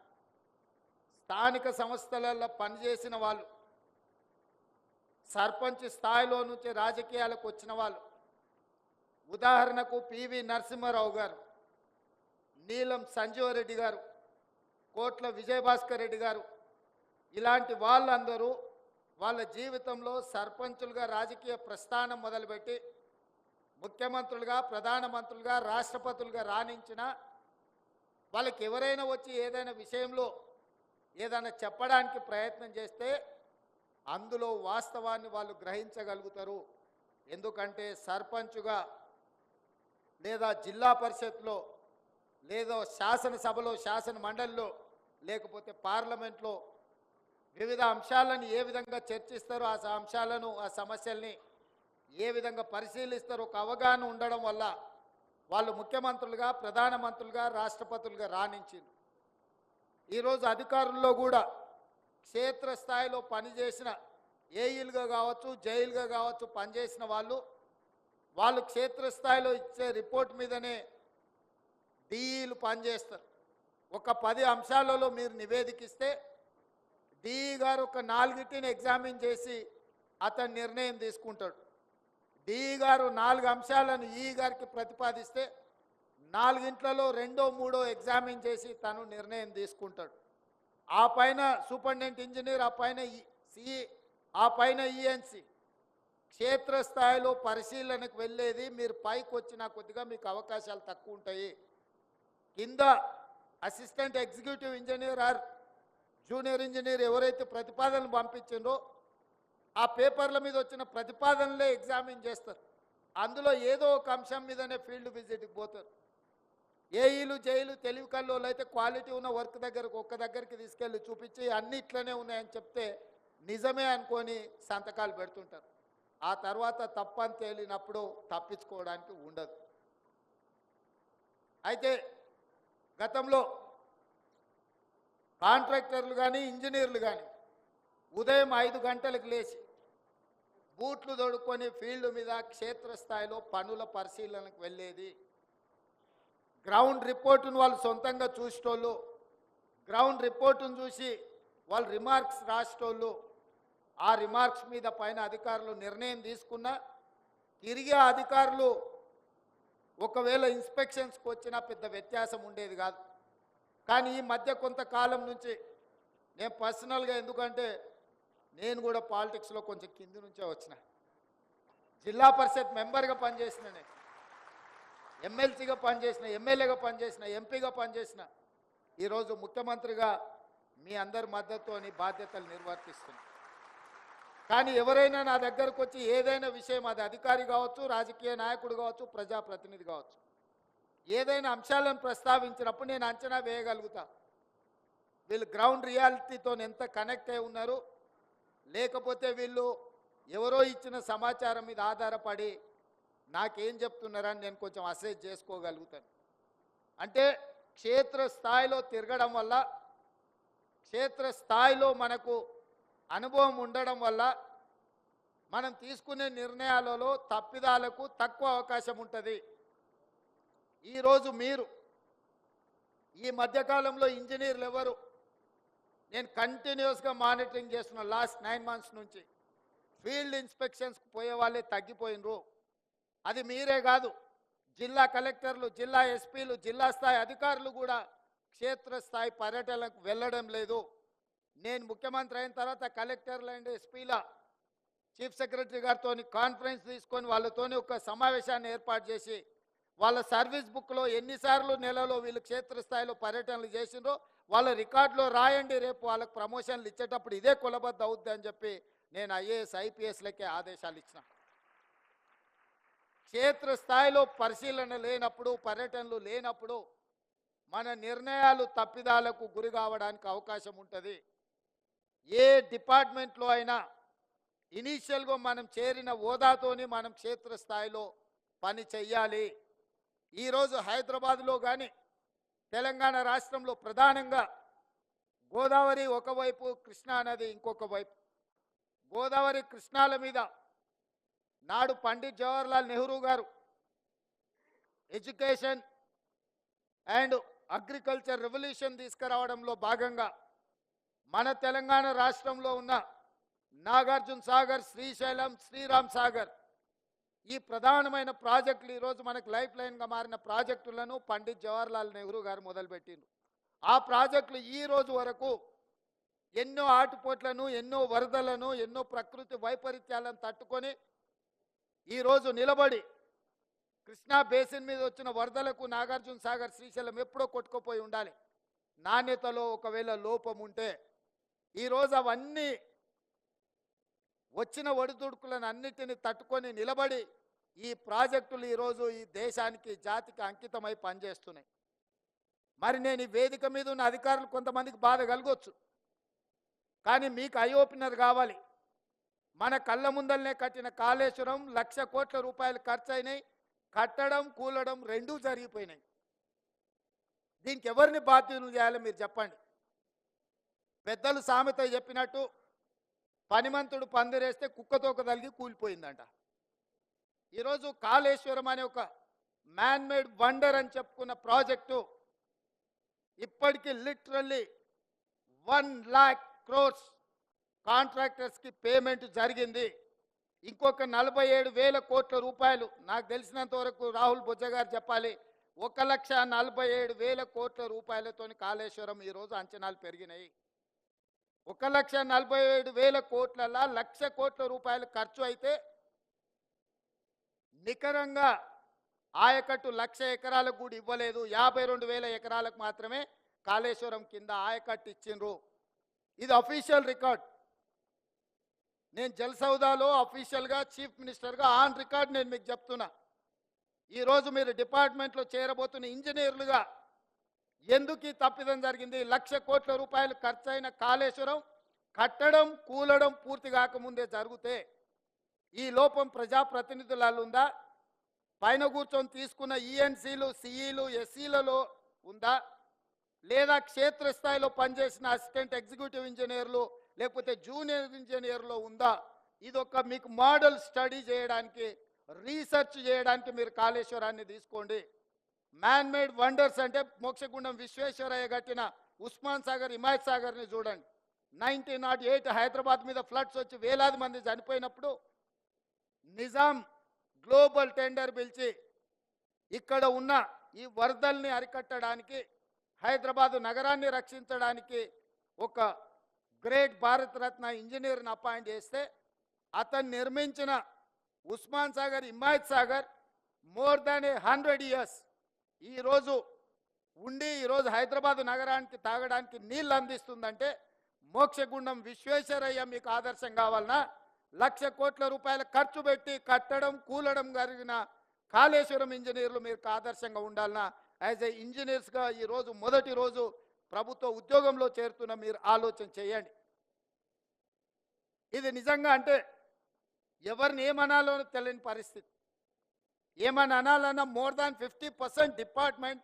స్థానిక సంస్థలలో పనిచేసిన వాళ్ళు, సర్పంచ్ స్థాయిలో నుంచి రాజకీయాలకు వచ్చిన వాళ్ళు, ఉదాహరణకు పివి నరసింహారావు గారు, నీలం సంజీవరెడ్డి గారు, కోట్ల విజయభాస్కర్ రెడ్డి గారు, ఇలాంటి వాళ్ళందరూ వాళ్ళ జీవితంలో సర్పంచులుగా రాజకీయ ప్రస్థానం మొదలుపెట్టి ముఖ్యమంత్రులుగా, ప్రధానమంత్రులుగా, రాష్ట్రపతులుగా రాణించిన వాళ్ళకి ఎవరైనా వచ్చి ఏదైనా విషయంలో ఏదైనా చెప్పడానికి ప్రయత్నం చేస్తే అందులో వాస్తవాన్ని వాళ్ళు గ్రహించగలుగుతారు. ఎందుకంటే సర్పంచుగా లేదా జిల్లా పరిషత్లో లేదా శాసనసభలో, శాసన మండలిలో, లేకపోతే పార్లమెంట్లో వివిధ అంశాలను ఏ విధంగా చర్చిస్తారో, ఆ అంశాలను, ఆ సమస్యల్ని ఏ విధంగా పరిశీలిస్తారో ఒక అవగాహన ఉండడం వల్ల వాళ్ళు ముఖ్యమంత్రులుగా, ప్రధానమంత్రులుగా, రాష్ట్రపతులుగా రాణించింది. ఈరోజు అధికారుల్లో కూడా క్షేత్రస్థాయిలో పనిచేసిన ఏఈలుగా కావచ్చు, జైలుగా కావచ్చు పనిచేసిన వాళ్ళు క్షేత్రస్థాయిలో ఇచ్చే రిపోర్ట్ మీదనే డిఈలు పనిచేస్తారు. ఒక 10 అంశాలలో మీరు నివేదికిస్తే డిఈ గారు ఒక 4టిని ఎగ్జామిన్ చేసి అతను నిర్ణయం తీసుకుంటాడు. డిఈ గారు 4 అంశాలను ఈఈ గారికి ప్రతిపాదిస్తే 4ంట్లలో 2, 3 ఎగ్జామిన్ చేసి తను నిర్ణయం తీసుకుంటాడు. ఆ పైన సూపరింటెండెంట్ ఇంజనీర్, ఆ పైన సిఈ, ఆ పైన ఈఎన్సి క్షేత్రస్థాయిలో పరిశీలనకు వెళ్ళేది. మీరు పైకి వచ్చినా కొద్దిగా మీకు అవకాశాలు తక్కువ ఉంటాయి. కింద assistant executive engineer or junior engineer ఎవరైతే ప్రతిపాదనలు పంపించిందో ఆ పేపర్ల మీద వచ్చిన ప్రతిపాదనలే ఎగ్జామిన్ చేస్తారు. అందులో ఏదో ఒక అంశం మీదనే ఫీల్డ్ విజిట్కి పోతారు. ఏఈలు, జైలు, తెలివి కల్లోలు అయితే క్వాలిటీ ఉన్న వర్క్ ఒక్క దగ్గరికి తీసుకెళ్ళి చూపించి అన్ని ఇట్లనే ఉన్నాయని చెప్తే నిజమే అనుకొని సంతకాలు పెడుతుంటారు. ఆ తర్వాత తప్పని తేలినప్పుడు తప్పించుకోవడానికి ఉండదు. అయితే గతంలో కాంట్రాక్టర్లు కానీ, ఇంజనీర్లు కానీ ఉదయం 5 గంటలకు లేచి బూట్లు తొడుక్కొని ఫీల్డ్ మీద క్షేత్రస్థాయిలో పనుల పరిశీలనకు వెళ్ళేది. గ్రౌండ్ రిపోర్టును వాళ్ళు సొంతంగా చూసేటోళ్ళు, గ్రౌండ్ రిపోర్టును చూసి వాళ్ళు రిమార్క్స్ రాసేటోళ్ళు. ఆ రిమార్క్స్ మీద పైన అధికారులు నిర్ణయం తీసుకున్నా తిరిగి ఆ అధికారులు ఒకవేళ ఇన్స్పెక్షన్స్కి వచ్చినా పెద్ద వ్యత్యాసం ఉండేది కాదు. కానీ ఈ మధ్య కొంతకాలం నుంచి నేను పర్సనల్గా, ఎందుకంటే నేను కూడా పాలిటిక్స్లో కొంచెం కింది నుంచే వచ్చిన, జిల్లా పరిషత్ మెంబర్గా పనిచేసిన, నేను ఎమ్మెల్సీగా పనిచేసిన, ఎమ్మెల్యేగా పనిచేసిన, ఎంపీగా పనిచేసిన, ఈరోజు ముఖ్యమంత్రిగా మీ అందరి మద్దతుతోని బాధ్యతలు నిర్వర్తిస్తున్నాను. కానీ ఎవరైనా నా దగ్గరకు వచ్చి ఏదైనా విషయం, అది అధికారి కావచ్చు, రాజకీయ నాయకుడు కావచ్చు, ప్రజాప్రతినిధి కావచ్చు, ఏదైనా అంశాలను ప్రస్తావించినప్పుడు నేను అంచనా వేయగలుగుతా వీళ్ళు గ్రౌండ్ రియాలిటీతో ఎంత కనెక్ట్ అయి ఉన్నారు, లేకపోతే వీళ్ళు ఎవరో ఇచ్చిన సమాచారం మీద ఆధారపడి నాకేం చెప్తున్నారని నేను కొంచెం అసెస్ చేసుకోగలుగుతాను. అంటే క్షేత్రస్థాయిలో తిరగడం వల్ల, క్షేత్రస్థాయిలో మనకు అనుభవం ఉండడం వల్ల మనం తీసుకునే నిర్ణయాలలో తప్పిదాలకు తక్కువ అవకాశం ఉంటుంది. ఈరోజు మీరు ఈ మధ్యకాలంలో ఇంజనీర్లు ఎవరు, నేను కంటిన్యూస్గా మానిటరింగ్ చేస్తున్న లాస్ట్ 9 months నుంచి ఫీల్డ్ ఇన్స్పెక్షన్స్కి పోయే వాళ్ళే తగ్గిపోయినరు. అది మీరే కాదు, జిల్లా కలెక్టర్లు, జిల్లా ఎస్పీలు, జిల్లా స్థాయి అధికారులు కూడా క్షేత్రస్థాయి పర్యటనకు వెళ్ళడం లేదు. నేను ముఖ్యమంత్రి అయిన తర్వాత కలెక్టర్లు అండ్ ఎస్పీల చీఫ్ సెక్రటరీ గారితో కాన్ఫరెన్స్ తీసుకొని వాళ్ళతోని ఒక సమావేశాన్ని ఏర్పాటు చేసి వాళ్ళ సర్వీస్ బుక్లో ఎన్నిసార్లు నెలలో వీళ్ళు క్షేత్రస్థాయిలో పర్యటనలు చేసిండ్రో వాళ్ళ రికార్డులో రాయండి, రేపు వాళ్ళకి ప్రమోషన్లు ఇచ్చేటప్పుడు ఇదే కులబద్ద అవుద్ది అని చెప్పి నేను ఐఏఎస్ ఐపీఎస్లకే ఆదేశాలు ఇచ్చిన. క్షేత్రస్థాయిలో పరిశీలన లేనప్పుడు, పర్యటనలు లేనప్పుడు మన నిర్ణయాలు తప్పిదాలకు గురి కావడానికి అవకాశం ఉంటుంది. ఏ డిపార్ట్మెంట్లో అయినా ఇనీషియల్గా మనం చేరిన హోదాతోని మనం క్షేత్రస్థాయిలో పని చెయ్యాలి. ఈరోజు హైదరాబాద్లో కానీ తెలంగాణ రాష్ట్రంలో ప్రధానంగా గోదావరి ఒకవైపు, కృష్ణా నది ఇంకొక వైపు. గోదావరి కృష్ణాల మీద నాడు పండిట్ జవహర్లాల్ నెహ్రూ గారు ఎడ్యుకేషన్ అండ్ అగ్రికల్చర్ రెవల్యూషన్ తీసుకురావడంలో భాగంగా మన తెలంగాణ రాష్ట్రంలో ఉన్న నాగార్జున సాగర్, శ్రీశైలం, శ్రీరామ్ సాగర్ ఈ ప్రధానమైన ప్రాజెక్టులు ఈరోజు మనకు లైఫ్ లైన్గా మారిన ప్రాజెక్టులను పండిట్ జవహర్లాల్ నెహ్రూ గారు మొదలుపెట్టిండ్రు. ఆ ప్రాజెక్టులు ఈ రోజు వరకు ఎన్నో ఆటుపోట్లను, ఎన్నో వరదలను, ఎన్నో ప్రకృతి వైపరీత్యాలను తట్టుకొని ఈరోజు నిలబడి కృష్ణా బేసిన్ మీద వచ్చిన వరదలకు నాగార్జున సాగర్, శ్రీశైలం ఎప్పుడో కొట్టుకుపోయి ఉండాలి. నాణ్యతలో ఒకవేళ లోపం ఉంటే ఈరోజు అవన్నీ వచ్చిన ఒడిదుడుకులను అన్నిటిని తట్టుకొని నిలబడి ఈ ప్రాజెక్టులు ఈరోజు ఈ దేశానికి, జాతికి అంకితమై పనిచేస్తున్నాయి. మరి నేను ఈ వేదిక మీద ఉన్న అధికారులు కొంతమందికి బాధ కలగొచ్చు, కానీ మీకు ఐ ఓపెనర్ కావాలి. మన కళ్ళ ముందల్నే కట్టిన కాళేశ్వరం 1,00,000 కోట్ల రూపాయలు ఖర్చు అయినాయి. కట్టడం, కూలడం రెండూ జరిగిపోయినాయి. దీనికి ఎవరిని బాధ్యులు చేయాలో మీరు చెప్పండి. పెద్దలు సామెత చెప్పినట్టు పనిమంతుడు పందిరేస్తే కుక్కతోక తలిగి కూలిపోయిందంట. ఈరోజు కాళేశ్వరం అనే ఒక మ్యాన్మేడ్ వండర్ అని చెప్పుకున్న ప్రాజెక్టు ఇప్పటికీ లిటరల్లీ 1,00,000 crores కాంట్రాక్టర్స్కి పేమెంట్ జరిగింది. ఇంకొక 47,000 కోట్ల రూపాయలు నాకు తెలిసినంత వరకు రాహుల్ బొజ్జ గారు చెప్పాలి, 1,47,000 కోట్ల రూపాయలతో కాళేశ్వరం ఈరోజు అంచనాలు పెరిగినాయి. 1,47,000 కోట్లలో 1,00,000 కోట్ల రూపాయలు ఖర్చు అయితే నికరంగా ఆయకట్టు 1,00,000 ఎకరాలకు కూడా ఇవ్వలేదు. 52,000 ఎకరాలకు మాత్రమే కాళేశ్వరం కింద ఆయకట్టు ఇచ్చిండ్రు. ఇది అఫీషియల్ రికార్డ్. నేను జల్సౌదాలో అఫీషియల్గా చీఫ్ మినిస్టర్గా ఆన్ రికార్డ్ నేను మీకు చెప్తున్నా. ఈరోజు మీరు డిపార్ట్మెంట్లో చేరబోతున్న ఇంజనీర్లుగా ఎందుకు ఈ తప్పిదం జరిగింది? 1,00,000 కోట్ల రూపాయలు ఖర్చు అయిన కాళేశ్వరం కట్టడం, కూలడం పూర్తి కాకముందే జరిగితే ఈ లోపం ప్రజాప్రతినిధులలో ఉందా? పైన కూర్చొని తీసుకున్న ఈఎన్సీలు, సిఈలు, ఎస్సీలలో ఉందా? లేదా క్షేత్రస్థాయిలో పనిచేసిన అసిస్టెంట్ ఎగ్జిక్యూటివ్ ఇంజనీర్లు లేకపోతే జూనియర్ ఇంజనీర్లో ఉందా? ఇదొక మీకు మోడల్ స్టడీ చేయడానికి, రీసెర్చ్ చేయడానికి మీరు కాళేశ్వరాన్ని తీసుకోండి. మ్యాన్మేడ్ వండర్స్ అంటే మోక్షగుండం విశ్వేశ్వరయ్య కట్టిన ఉస్మాన్ సాగర్, హిమాయత్ సాగర్ని చూడండి. 1908 హైదరాబాద్ మీద ఫ్లడ్స్ వచ్చి వేలాది మంది చనిపోయినప్పుడు నిజాం గ్లోబల్ టెండర్ పిలిచి ఇక్కడ ఉన్న ఈ వరదల్ని అరికట్టడానికి, హైదరాబాదు నగరాన్ని రక్షించడానికి ఒక గ్రేట్ భారతరత్న ఇంజనీర్ని అపాయింట్ చేస్తే అతను నిర్మించిన Osman Sagar, Himayat Sagar more than 100 years ఈరోజు ఉండి ఈరోజు హైదరాబాదు నగరానికి తాగడానికి నీళ్ళు అందిస్తుందంటే మోక్షగుండం విశ్వేశ్వరయ్య మీకు ఆదర్శం కావాలన్నా? 1,00,000 కోట్ల రూపాయల ఖర్చు పెట్టి కట్టడం, కూలడం జరిగిన కాళేశ్వరం ఇంజనీర్లు మీకు ఆదర్శంగా ఉండాలన్నా? యాజ్ ఏ ఇంజనీర్స్గా ఈరోజు మొదటి రోజు ప్రభుత్వ ఉద్యోగంలో చేరుతున్న మీరు ఆలోచన చేయండి. ఇది నిజంగా అంటే ఎవరిని ఏమనాలో తెలియని పరిస్థితి. ఏమని అనాలన్నా more than 50% department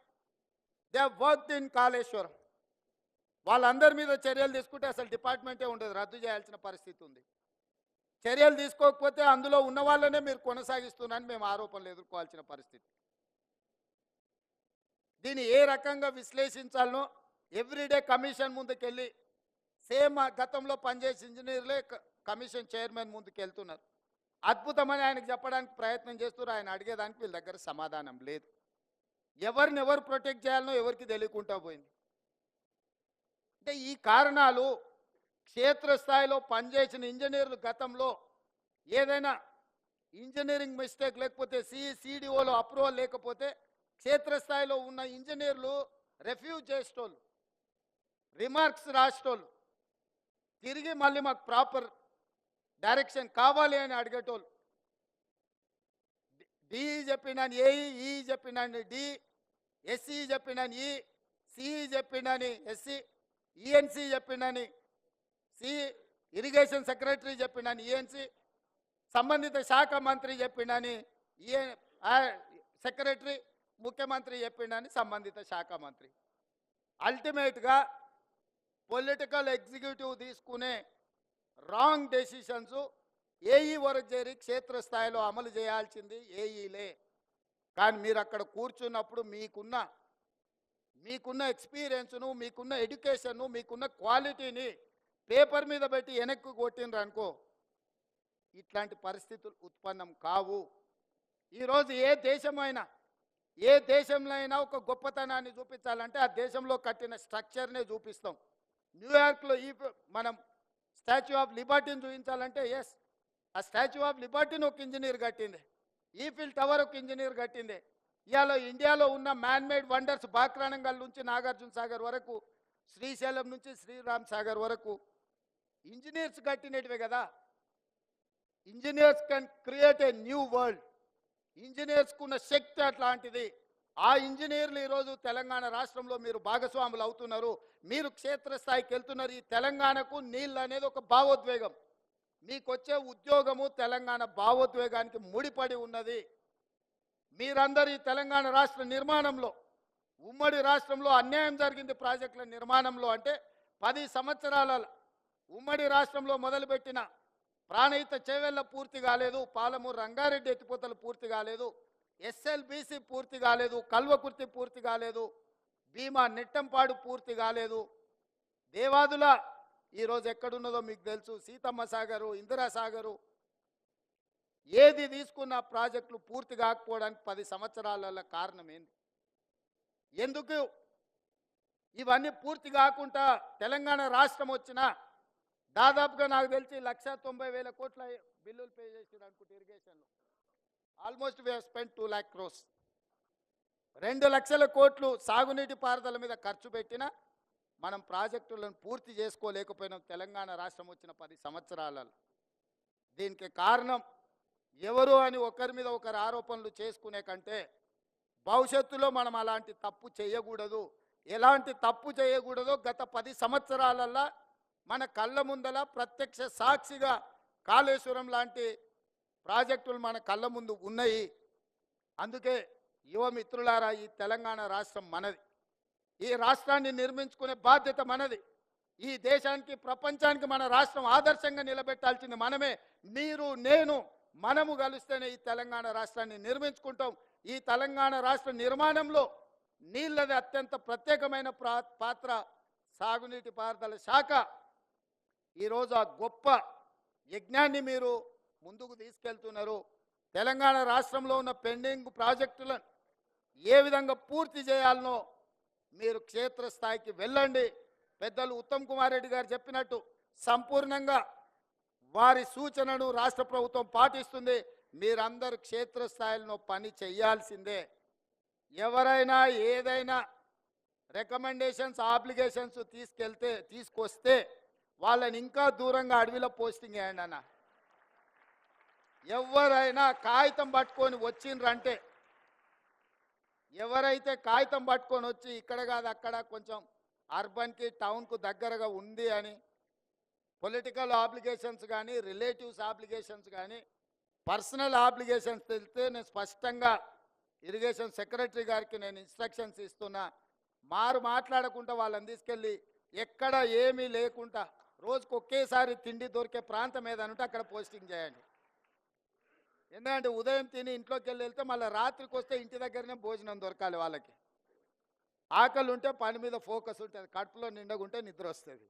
they have worked in Kaleshwaram. వాళ్ళందరి మీద చర్యలు తీసుకుంటే అసలు డిపార్ట్మెంటే ఉండదు, రద్దు చేయాల్సిన పరిస్థితి ఉంది. చర్యలు తీసుకోకపోతే అందులో ఉన్న వాళ్ళనే మీరు కొనసాగిస్తున్నారని మేము ఆరోపణలు ఎదుర్కోవాల్సిన పరిస్థితి. దీన్ని ఏ రకంగా విశ్లేషించాలనో ఎవ్రీడే కమిషన్ ముందుకెళ్ళి సేమ్ గతంలో పనిచేసే ఇంజనీర్లే కమిషన్ చైర్మన్ ముందుకు వెళ్తున్నారు. అద్భుతమని ఆయనకు చెప్పడానికి ప్రయత్నం చేస్తున్నారు. ఆయన అడిగేదానికి వీళ్ళ దగ్గర సమాధానం లేదు. ఎవరిని ఎవరు ప్రొటెక్ట్ చేయాలనో ఎవరికి తెలియకుండా పోయింది. అంటే ఈ కారణాలు క్షేత్రస్థాయిలో పనిచేసిన ఇంజనీర్లు గతంలో ఏదైనా ఇంజనీరింగ్ మిస్టేక్ లేకపోతే సిడిఓలో అప్రూవల్ లేకపోతే క్షేత్రస్థాయిలో ఉన్న ఇంజనీర్లు రెఫ్యూజ్ చేసేటోళ్ళు, రిమార్క్స్ రాసేటోళ్ళు, తిరిగి మళ్ళీ మాకు ప్రాపర్ డైరెక్షన్ కావాలి అని అడిగేటోళ్ళు. డిఈ చెప్పినాను ఏఈ, ఈ చెప్పినాను డి, ఎస్ఈ చెప్పినాను ఈ, సిఈ చెప్పినాను ఎస్సి, ఈఎన్సి చెప్పినాను సి, ఇరిగేషన్ సెక్రటరీ చెప్పినాను ఈఎన్సి, సంబంధిత శాఖ మంత్రి చెప్పినాను సెక్రటరీ, ముఖ్యమంత్రి చెప్పినాను సంబంధిత శాఖ మంత్రి. అల్టిమేట్గా పొలిటికల్ ఎగ్జిక్యూటివ్ తీసుకునే రాంగ్ డెసిషన్స్ ఏఈ వరకు చేరి క్షేత్రస్థాయిలో అమలు చేయాల్సింది ఏఈలే. కానీ మీరు అక్కడ కూర్చున్నప్పుడు మీకున్న ఎక్స్పీరియన్స్ను, మీకున్న ఎడ్యుకేషన్ను, మీకున్న క్వాలిటీని పేపర్ మీద పెట్టి వెనక్కి కొట్టినరు అనుకో, ఇట్లాంటి పరిస్థితులు ఉత్పన్నం కావు. ఈరోజు ఏ దేశంలో అయినా ఒక గొప్పతనాన్ని చూపించాలంటే ఆ దేశంలో కట్టిన స్ట్రక్చర్నే చూపిస్తాం. న్యూయార్క్లో మనం స్టాచ్యూ ఆఫ్ లిబర్టీని చూపించాలంటే ఎస్, ఆ స్టాచ్యూ ఆఫ్ లిబర్టీని ఒక ఇంజనీర్ కట్టింది, ఈఫిల్ టవర్ ఒక ఇంజనీర్ కట్టింది. ఇవాళ ఇండియాలో ఉన్న మ్యాన్మేడ్ వండర్స్ బాక్రానంగల్ నుంచి నాగార్జున సాగర్ వరకు, శ్రీశైలం నుంచి శ్రీరామ్ సాగర్ వరకు ఇంజనీర్స్ కట్టినటివే కదా. Engineers can create a new world. ఇంజనీర్స్కున్న శక్తి అట్లాంటిది. ఆ ఇంజనీర్లు ఈరోజు తెలంగాణ రాష్ట్రంలో మీరు భాగస్వాములు అవుతున్నారు, మీరు క్షేత్రస్థాయికి వెళ్తున్నారు. ఈ తెలంగాణకు నీళ్ళు అనేది ఒక భావోద్వేగం. మీకు వచ్చే ఉద్యోగము తెలంగాణ భావోద్వేగానికి ముడిపడి ఉన్నది. మీరందరూ ఈ తెలంగాణ రాష్ట్ర నిర్మాణంలో, ఉమ్మడి రాష్ట్రంలో అన్యాయం జరిగింది ప్రాజెక్టుల నిర్మాణంలో. అంటే 10 సంవత్సరాల ఉమ్మడి రాష్ట్రంలో మొదలుపెట్టిన ప్రాణహిత చేవెళ్ళ పూర్తి కాలేదు, పాలమూరు రంగారెడ్డి ఎత్తిపోతలు పూర్తి కాలేదు, ఎస్ఎల్బీసీ పూర్తి కాలేదు, కల్వకుర్తి పూర్తి కాలేదు, భీమా నెట్టంపాడు పూర్తి కాలేదు, దేవాదుల ఈరోజు ఎక్కడున్నదో మీకు తెలుసు, సీతమ్మ సాగరు, ఇందిరా సాగరు, ఏది తీసుకున్న ప్రాజెక్టులు పూర్తి కాకపోవడానికి 10 సంవత్సరాల కారణం ఏంది? ఎందుకు ఇవన్నీ పూర్తి కాకుండా తెలంగాణ రాష్ట్రం వచ్చినా దాదాపుగా నాకు తెలిసి 1,90,000 కోట్ల బిల్లులు పే చేసారు అనుకుంటే ఇరిగేషన్లో. Almost we have spent 2 lakh crores. 2 లక్షల కోట్లు సాగునీటి పారుదల మీద ఖర్చు పెట్టినా మనం ప్రాజెక్టులను పూర్తి చేసుకోలేకపోయినాం తెలంగాణ రాష్ట్రం వచ్చిన 10 సంవత్సరాలలో. దీనికి కారణం ఎవరు అని ఒకరి మీద ఒకరు ఆరోపణలు చేసుకునే కంటే భవిష్యత్తులో మనం అలాంటి తప్పు చేయకూడదు. ఎలాంటి తప్పు చేయకూడదో గత 10 సంవత్సరాలల్లో మన కళ్ళ ముందల ప్రత్యక్ష సాక్షిగా కాళేశ్వరం లాంటి ప్రాజెక్టులు మన కళ్ళ ముందు ఉన్నాయి. అందుకే యువ మిత్రులారా, ఈ తెలంగాణ రాష్ట్రం మనది. ఈ రాష్ట్రాన్ని నిర్మించుకునే బాధ్యత మనది. ఈ దేశానికి, ప్రపంచానికి మన రాష్ట్రం ఆదర్శంగా నిలబెట్టాల్సింది మనమే. మీరు, నేను, మనము కలిస్తేనే ఈ తెలంగాణ రాష్ట్రాన్ని నిర్మించుకుంటాం. ఈ తెలంగాణ రాష్ట్ర నిర్మాణంలో నీళ్ళది అత్యంత ప్రత్యేకమైన పాత్ర. సాగునీటి పారుదల శాఖ ఈరోజు ఆ గొప్ప యజ్ఞాన్ని మీరు ముందుకు తీసుకెళ్తున్నారు. తెలంగాణ రాష్ట్రంలో ఉన్న పెండింగ్ ప్రాజెక్టులను ఏ విధంగా పూర్తి చేయాలనో మీరు క్షేత్రస్థాయికి వెళ్ళండి. పెద్దలు ఉత్తమ్ కుమార్ రెడ్డి గారు చెప్పినట్టు సంపూర్ణంగా వారి సూచనను రాష్ట్ర ప్రభుత్వం పాటిస్తుంది. మీరందరూ క్షేత్రస్థాయిలో పని చేయాల్సిందే. ఎవరైనా ఏదైనా రికమెండేషన్స్, ఆబ్లిగేషన్స్ తీసుకొస్తే వాళ్ళని ఇంకా దూరంగా అడవిలో పోస్టింగ్ వేయండి అన్న. ఎవరైనా కాగితం పట్టుకొని వచ్చిండ్రంటే, ఎవరైతే కాగితం పట్టుకొని వచ్చి ఇక్కడ కాదు అక్కడ కొంచెం అర్బన్కి, టౌన్కు దగ్గరగా ఉంది అని పొలిటికల్ ఆబ్లిగేషన్స్ కానీ, రిలేటివ్స్ ఆబ్లిగేషన్స్ కానీ, పర్సనల్ ఆబ్లిగేషన్స్ తెలిస్తే నేను స్పష్టంగా ఇరిగేషన్ సెక్రటరీ గారికి నేను ఇన్స్ట్రక్షన్స్ ఇస్తున్నా. మాట్లాడకుండా వాళ్ళని తీసుకెళ్ళి ఎక్కడ ఏమీ లేకుండా రోజుకు ఒకేసారి తిండి దొరికే ప్రాంతం ఏదనంటే అక్కడ పోస్టింగ్ చేయండి. ఎందుకంటే ఉదయం తిని ఇంట్లోకి వెళ్తే మళ్ళీ రాత్రికి వస్తే ఇంటి దగ్గరనే భోజనం దొరకాలి వాళ్ళకి. ఆకలి ఉంటే పని మీద ఫోకస్ ఉంటుంది, కడుపులో నిండగుంటే నిద్ర వస్తుంది.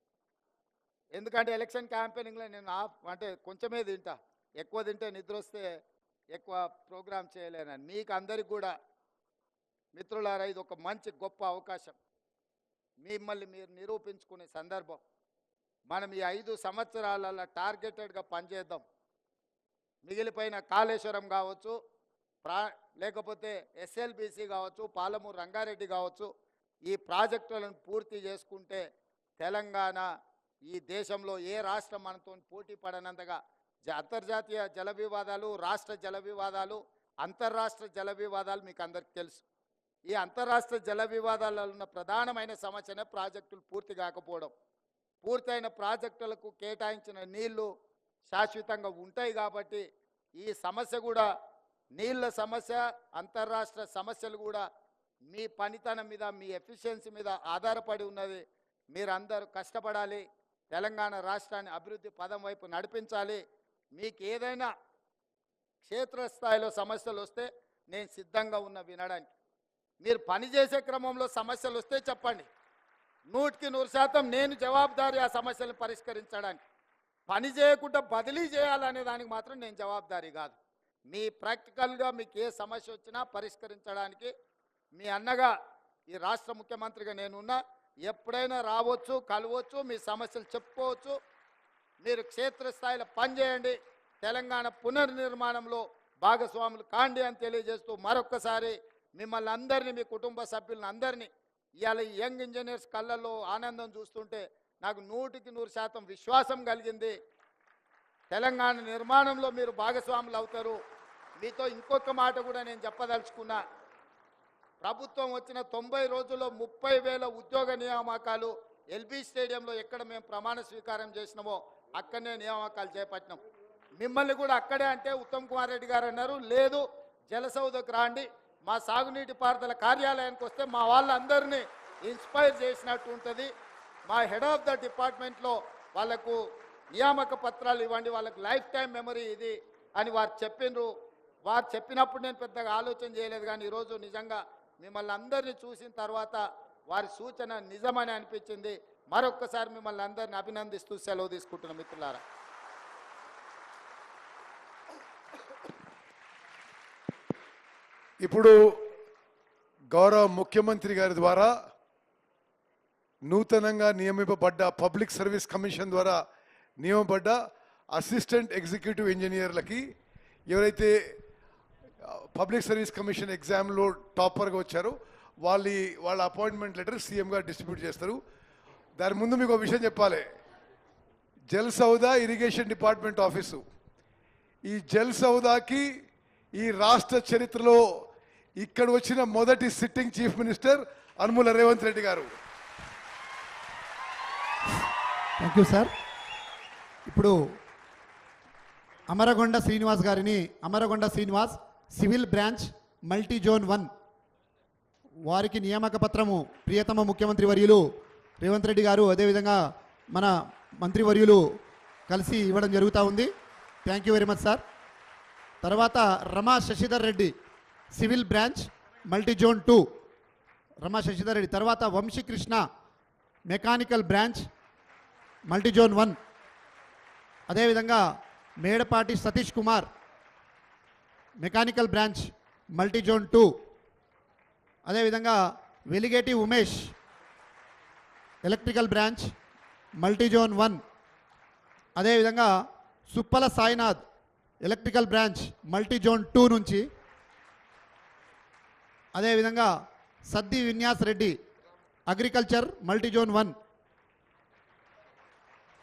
ఎందుకంటే ఎలక్షన్ క్యాంపెయినింగ్లో నేను అంటే కొంచెమే తింటా, ఎక్కువ తింటే నిద్ర వస్తే ఎక్కువ ప్రోగ్రామ్ చేయలేనని. మీకు అందరికి కూడా మిత్రులారా, ఇది ఒక మంచి గొప్ప అవకాశం. మిమ్మల్ని మీరు నిరూపించుకునే సందర్భం. మనం ఈ 5 సంవత్సరాలలో టార్గెటెడ్గా పనిచేద్దాం. మిగిలిపోయిన కాళేశ్వరం కావచ్చు, లేకపోతే ఎస్ఎల్బిసి కావచ్చు, పాలమూరు రంగారెడ్డి కావచ్చు, ఈ ప్రాజెక్టులను పూర్తి చేసుకుంటే తెలంగాణ ఈ దేశంలో ఏ రాష్ట్రం మనతో పోటీ పడనంతగా అంతర్జాతీయ జల వివాదాలు, రాష్ట్ర జల వివాదాలు, అంతర్రాష్ట్ర జల వివాదాలు మీకు అందరికీ తెలుసు. ఈ అంతర్రాష్ట్ర జల వివాదాలలో ఉన్న ప్రధానమైన సమస్యనే ప్రాజెక్టులు పూర్తి కాకపోవడం. పూర్తయిన ప్రాజెక్టులకు కేటాయించిన నీళ్లు శాశ్వతంగా ఉంటాయి కాబట్టి ఈ సమస్య కూడా, నీళ్ళ సమస్య, అంతర్రాష్ట్ర సమస్యలు కూడా మీ పనితనం మీద, మీ ఎఫిషియన్సీ మీద ఆధారపడి ఉన్నది. మీరందరూ కష్టపడాలి, తెలంగాణ రాష్ట్రాన్ని అభివృద్ధి పదం వైపు నడిపించాలి. మీకు ఏదైనా క్షేత్రస్థాయిలో సమస్యలు వస్తే నేను సిద్ధంగా ఉన్న వినడానికి. మీరు పనిచేసే క్రమంలో సమస్యలు వస్తే చెప్పండి, 100% నేను జవాబుదారీ ఆ సమస్యలను పరిష్కరించడానికి. పని చేయకుండా బదిలీ చేయాలనే దానికి మాత్రం నేను జవాబుదారీ కాదు. మీ ప్రాక్టికల్గా మీకు ఏ సమస్య వచ్చినా పరిష్కరించడానికి మీ అన్నగా, ఈ రాష్ట్ర ముఖ్యమంత్రిగా నేనున్నా. ఎప్పుడైనా రావచ్చు, కలవచ్చు, మీ సమస్యలు చెప్పుకోవచ్చు. మీరు క్షేత్రస్థాయిలో పనిచేయండి, తెలంగాణ పునర్నిర్మాణంలో భాగస్వాములు కాండి అని తెలియజేస్తూ మరొక్కసారి మిమ్మల్ని అందరినీ, మీ కుటుంబ సభ్యులను అందరినీ, ఇవాళ ఈ యంగ్ ఇంజనీర్స్ కళ్ళల్లో ఆనందం చూస్తుంటే నాకు 100% విశ్వాసం కలిగింది. తెలంగాణ నిర్మాణంలో మీరు భాగస్వాములు అవుతారు. మీతో ఇంకొక మాట కూడా నేను చెప్పదలుచుకున్నా. ప్రభుత్వం వచ్చిన 90 రోజుల్లో 30,000 ఉద్యోగ నియామకాలు ఎల్బీ స్టేడియంలో ఎక్కడ మేము ప్రమాణ స్వీకారం చేసినామో అక్కడనే నియామకాలు చేపట్టినాం. మిమ్మల్ని కూడా అక్కడే అంటే ఉత్తమ్ కుమార్ రెడ్డి గారు అన్నారు, లేదు జలసౌధకు రాండి, మా సాగునీటి పారుదల కార్యాలయానికి వస్తే మా వాళ్ళందరినీ ఇన్స్పైర్ చేసినట్టు ఉంటుంది. మా హెడ్ ఆఫ్ ద డిపార్ట్మెంట్లో వాళ్ళకు నియామక పత్రాలు ఇవ్వండి, వాళ్ళకు లైఫ్ టైం మెమరీ ఇది అని వారు చెప్పిండ్రు. వారు చెప్పినప్పుడు నేను పెద్దగా ఆలోచన చేయలేదు, కానీ ఈరోజు నిజంగా మిమ్మల్ని అందరినీ చూసిన తర్వాత వారి సూచన నిజమని అనిపించింది. మరొక్కసారి మిమ్మల్ని అందరిని అభినందిస్తూ సెలవు తీసుకుంటున్న మిత్రులారా. ఇప్పుడు గౌరవ ముఖ్యమంత్రి గారి ద్వారా నూతనంగా నియమింపబడ్డ పబ్లిక్ సర్వీస్ కమిషన్ ద్వారా నియమింపబడ్డ అసిస్టెంట్ ఎగ్జిక్యూటివ్ ఇంజనీర్లకి, ఎవరైతే పబ్లిక్ సర్వీస్ కమిషన్ ఎగ్జామ్లో టాపర్గా వచ్చారో వాళ్ళ అపాయింట్మెంట్ లెటర్ సీఎం గారు డిస్ట్రిబ్యూట్ చేస్తారు. దాని ముందు మీకు ఒక విషయం చెప్పాలి. Jal Soudha irrigation department office, ఈ జల్ సౌదాకి ఈ రాష్ట్ర చరిత్రలో ఇక్కడ వచ్చిన మొదటి sitting chief minister Anumula Revanth Reddy గారు. Thank you sir. ఇప్పుడు అమరగొండ శ్రీనివాస్ గారిని, Amaragonda Srinivas civil branch multi zone 1 వారికి నియామక పత్రము ప్రియతమ ముఖ్యమంత్రి వర్యులు రేవంత్ రెడ్డి గారు, అదేవిధంగా మన మంత్రివర్యులు కలిసి ఇవ్వడం జరుగుతూ ఉంది. Thank you very much sir. తర్వాత Rama Sasidhar Reddy civil branch multi zone 2 Rama Sasidhar Reddy. తర్వాత Vamsikrishna mechanical branch multi zone 1. అదేవిధంగా Medapati Satish Kumar mechanical branch multi zone 2. అదేవిధంగా Veligeti Umesh electrical branch multi zone 1. అదేవిధంగా Suppala Sainath electrical branch multi zone 2 నుంచి. అదేవిధంగా Saddi Vinyas Reddy agriculture multi zone 1.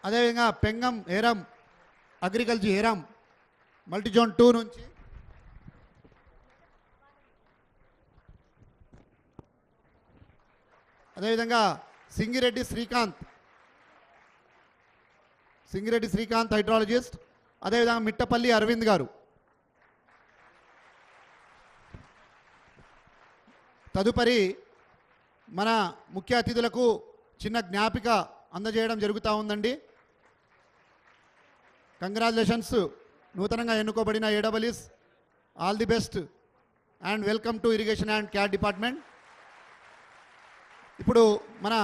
అదేవిధంగా Pengam Heram agriculture Heram multi zone 2 నుంచి. అదేవిధంగా సింగిరెడ్డి శ్రీకాంత్ హైడ్రాలజిస్ట్. అదేవిధంగా మిట్టపల్లి అరవింద్ గారు. తదుపరి మన ముఖ్య అతిథులకు చిన్న జ్ఞాపిక అందజేయడం జరుగుతూ ఉందండి. కంగ్రాచులేషన్స్ నూతనంగా ఎన్నుకోబడిన ఏడబ్ల్యూస్, all the best and welcome to irrigation and CAD department. ఇప్పుడు మన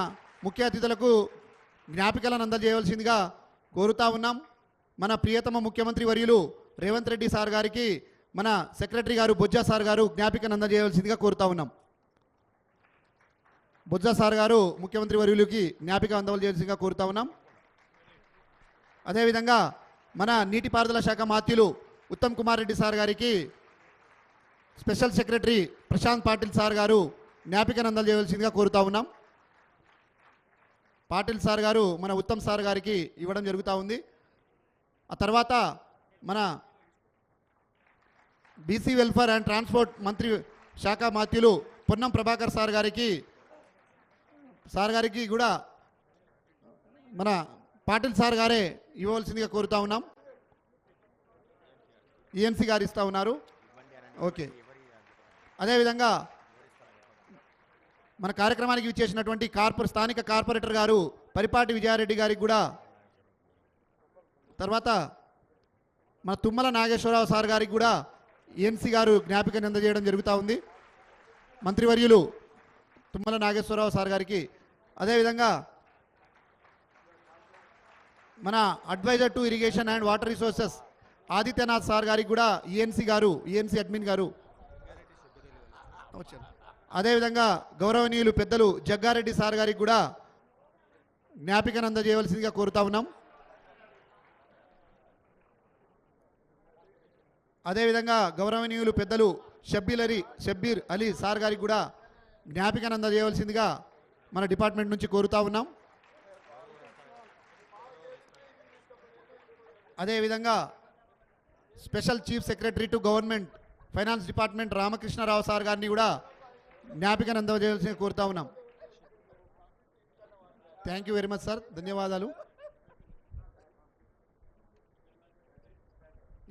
ముఖ్య అతిథులకు జ్ఞాపికలను అందజేయవలసిందిగా కోరుతా ఉన్నాం. మన ప్రియతమ ముఖ్యమంత్రి వర్యులు రేవంత్ రెడ్డి సార్ గారికి మన సెక్రటరీ గారు బొజ్జా సార్ గారు జ్ఞాపికను అందజేయవలసిందిగా కోరుతా ఉన్నాం. బొజ్జా సార్ గారు ముఖ్యమంత్రి వర్యులకి జ్ఞాపిక అందజేయవలసిందిగా కోరుతా ఉన్నాం. అదేవిధంగా మన నీటిపారుదల శాఖ మాత్యులు ఉత్తమ్ కుమార్ రెడ్డి సార్ గారికి special secretary Prashant Patil sir గారు జ్ఞాపికను అందజేయవలసిందిగా కోరుతా ఉన్నాం. పాటిల్ సార్ గారు మన ఉత్తమ్ సార్ గారికి ఇవ్వడం జరుగుతూ ఉంది. ఆ తర్వాత మన బీసీ వెల్ఫేర్ అండ్ ట్రాన్స్పోర్ట్ మంత్రి శాఖ మాత్యులు పొన్నం ప్రభాకర్ సార్ గారికి కూడా మన పాటిల్ సార్ గారే ఇవ్వవలసిందిగా కోరుతా ఉన్నాం. ఈఎన్సీ గారు ఇస్తూ ఉన్నారు. ఓకే. అదేవిధంగా మన కార్యక్రమానికి విచ్చేసినటువంటి స్థానిక కార్పొరేటర్ గారు పరిపాటి విజయారెడ్డి గారికి కూడా, తర్వాత మన తుమ్మల నాగేశ్వరరావు సార్ గారికి కూడా ఈఎన్సీ గారు జ్ఞాపికను అందజేయడం జరుగుతూ ఉంది. మంత్రివర్యులు తుమ్మల నాగేశ్వరరావు సార్ గారికి. అదేవిధంగా మన adviser to irrigation and water resources Adityanath sir గారికి కూడా ఈఎన్సీ అడ్మిన్ గారు వచ్చారు. అదేవిధంగా గౌరవనీయులు పెద్దలు జగ్గారెడ్డి సార్ గారికి కూడా జ్ఞాపికను అందజేయవలసిందిగా కోరుతా ఉన్నాం. అదేవిధంగా గౌరవనీయులు పెద్దలు షబ్బీర్ అలీ సార్ గారికి కూడా జ్ఞాపికను అందజేయవలసిందిగా మన డిపార్ట్మెంట్ నుంచి కోరుతా ఉన్నాం. అదేవిధంగా special chief secretary to government finance department Ramakrishna Rao sir గారిని కూడా జ్ఞాపికను అందజేయవలసిందిగా కోరుతా ఉన్నాం. Thank you very much sir, ధన్యవాదాలు.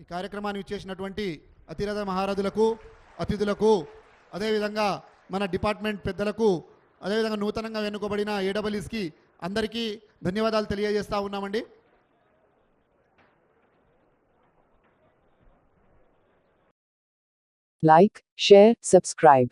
ఈ కార్యక్రమాన్ని ఇచ్చేసినటువంటి అతిరథ మహారథులకు, అతిథులకు, అదేవిధంగా మన డిపార్ట్మెంట్ పెద్దలకు, అదేవిధంగా నూతనంగా ఎన్నుకోబడిన ఏడబ్ల్యూస్కి అందరికీ ధన్యవాదాలు తెలియజేస్తూ ఉన్నామండి. Like, share, subscribe.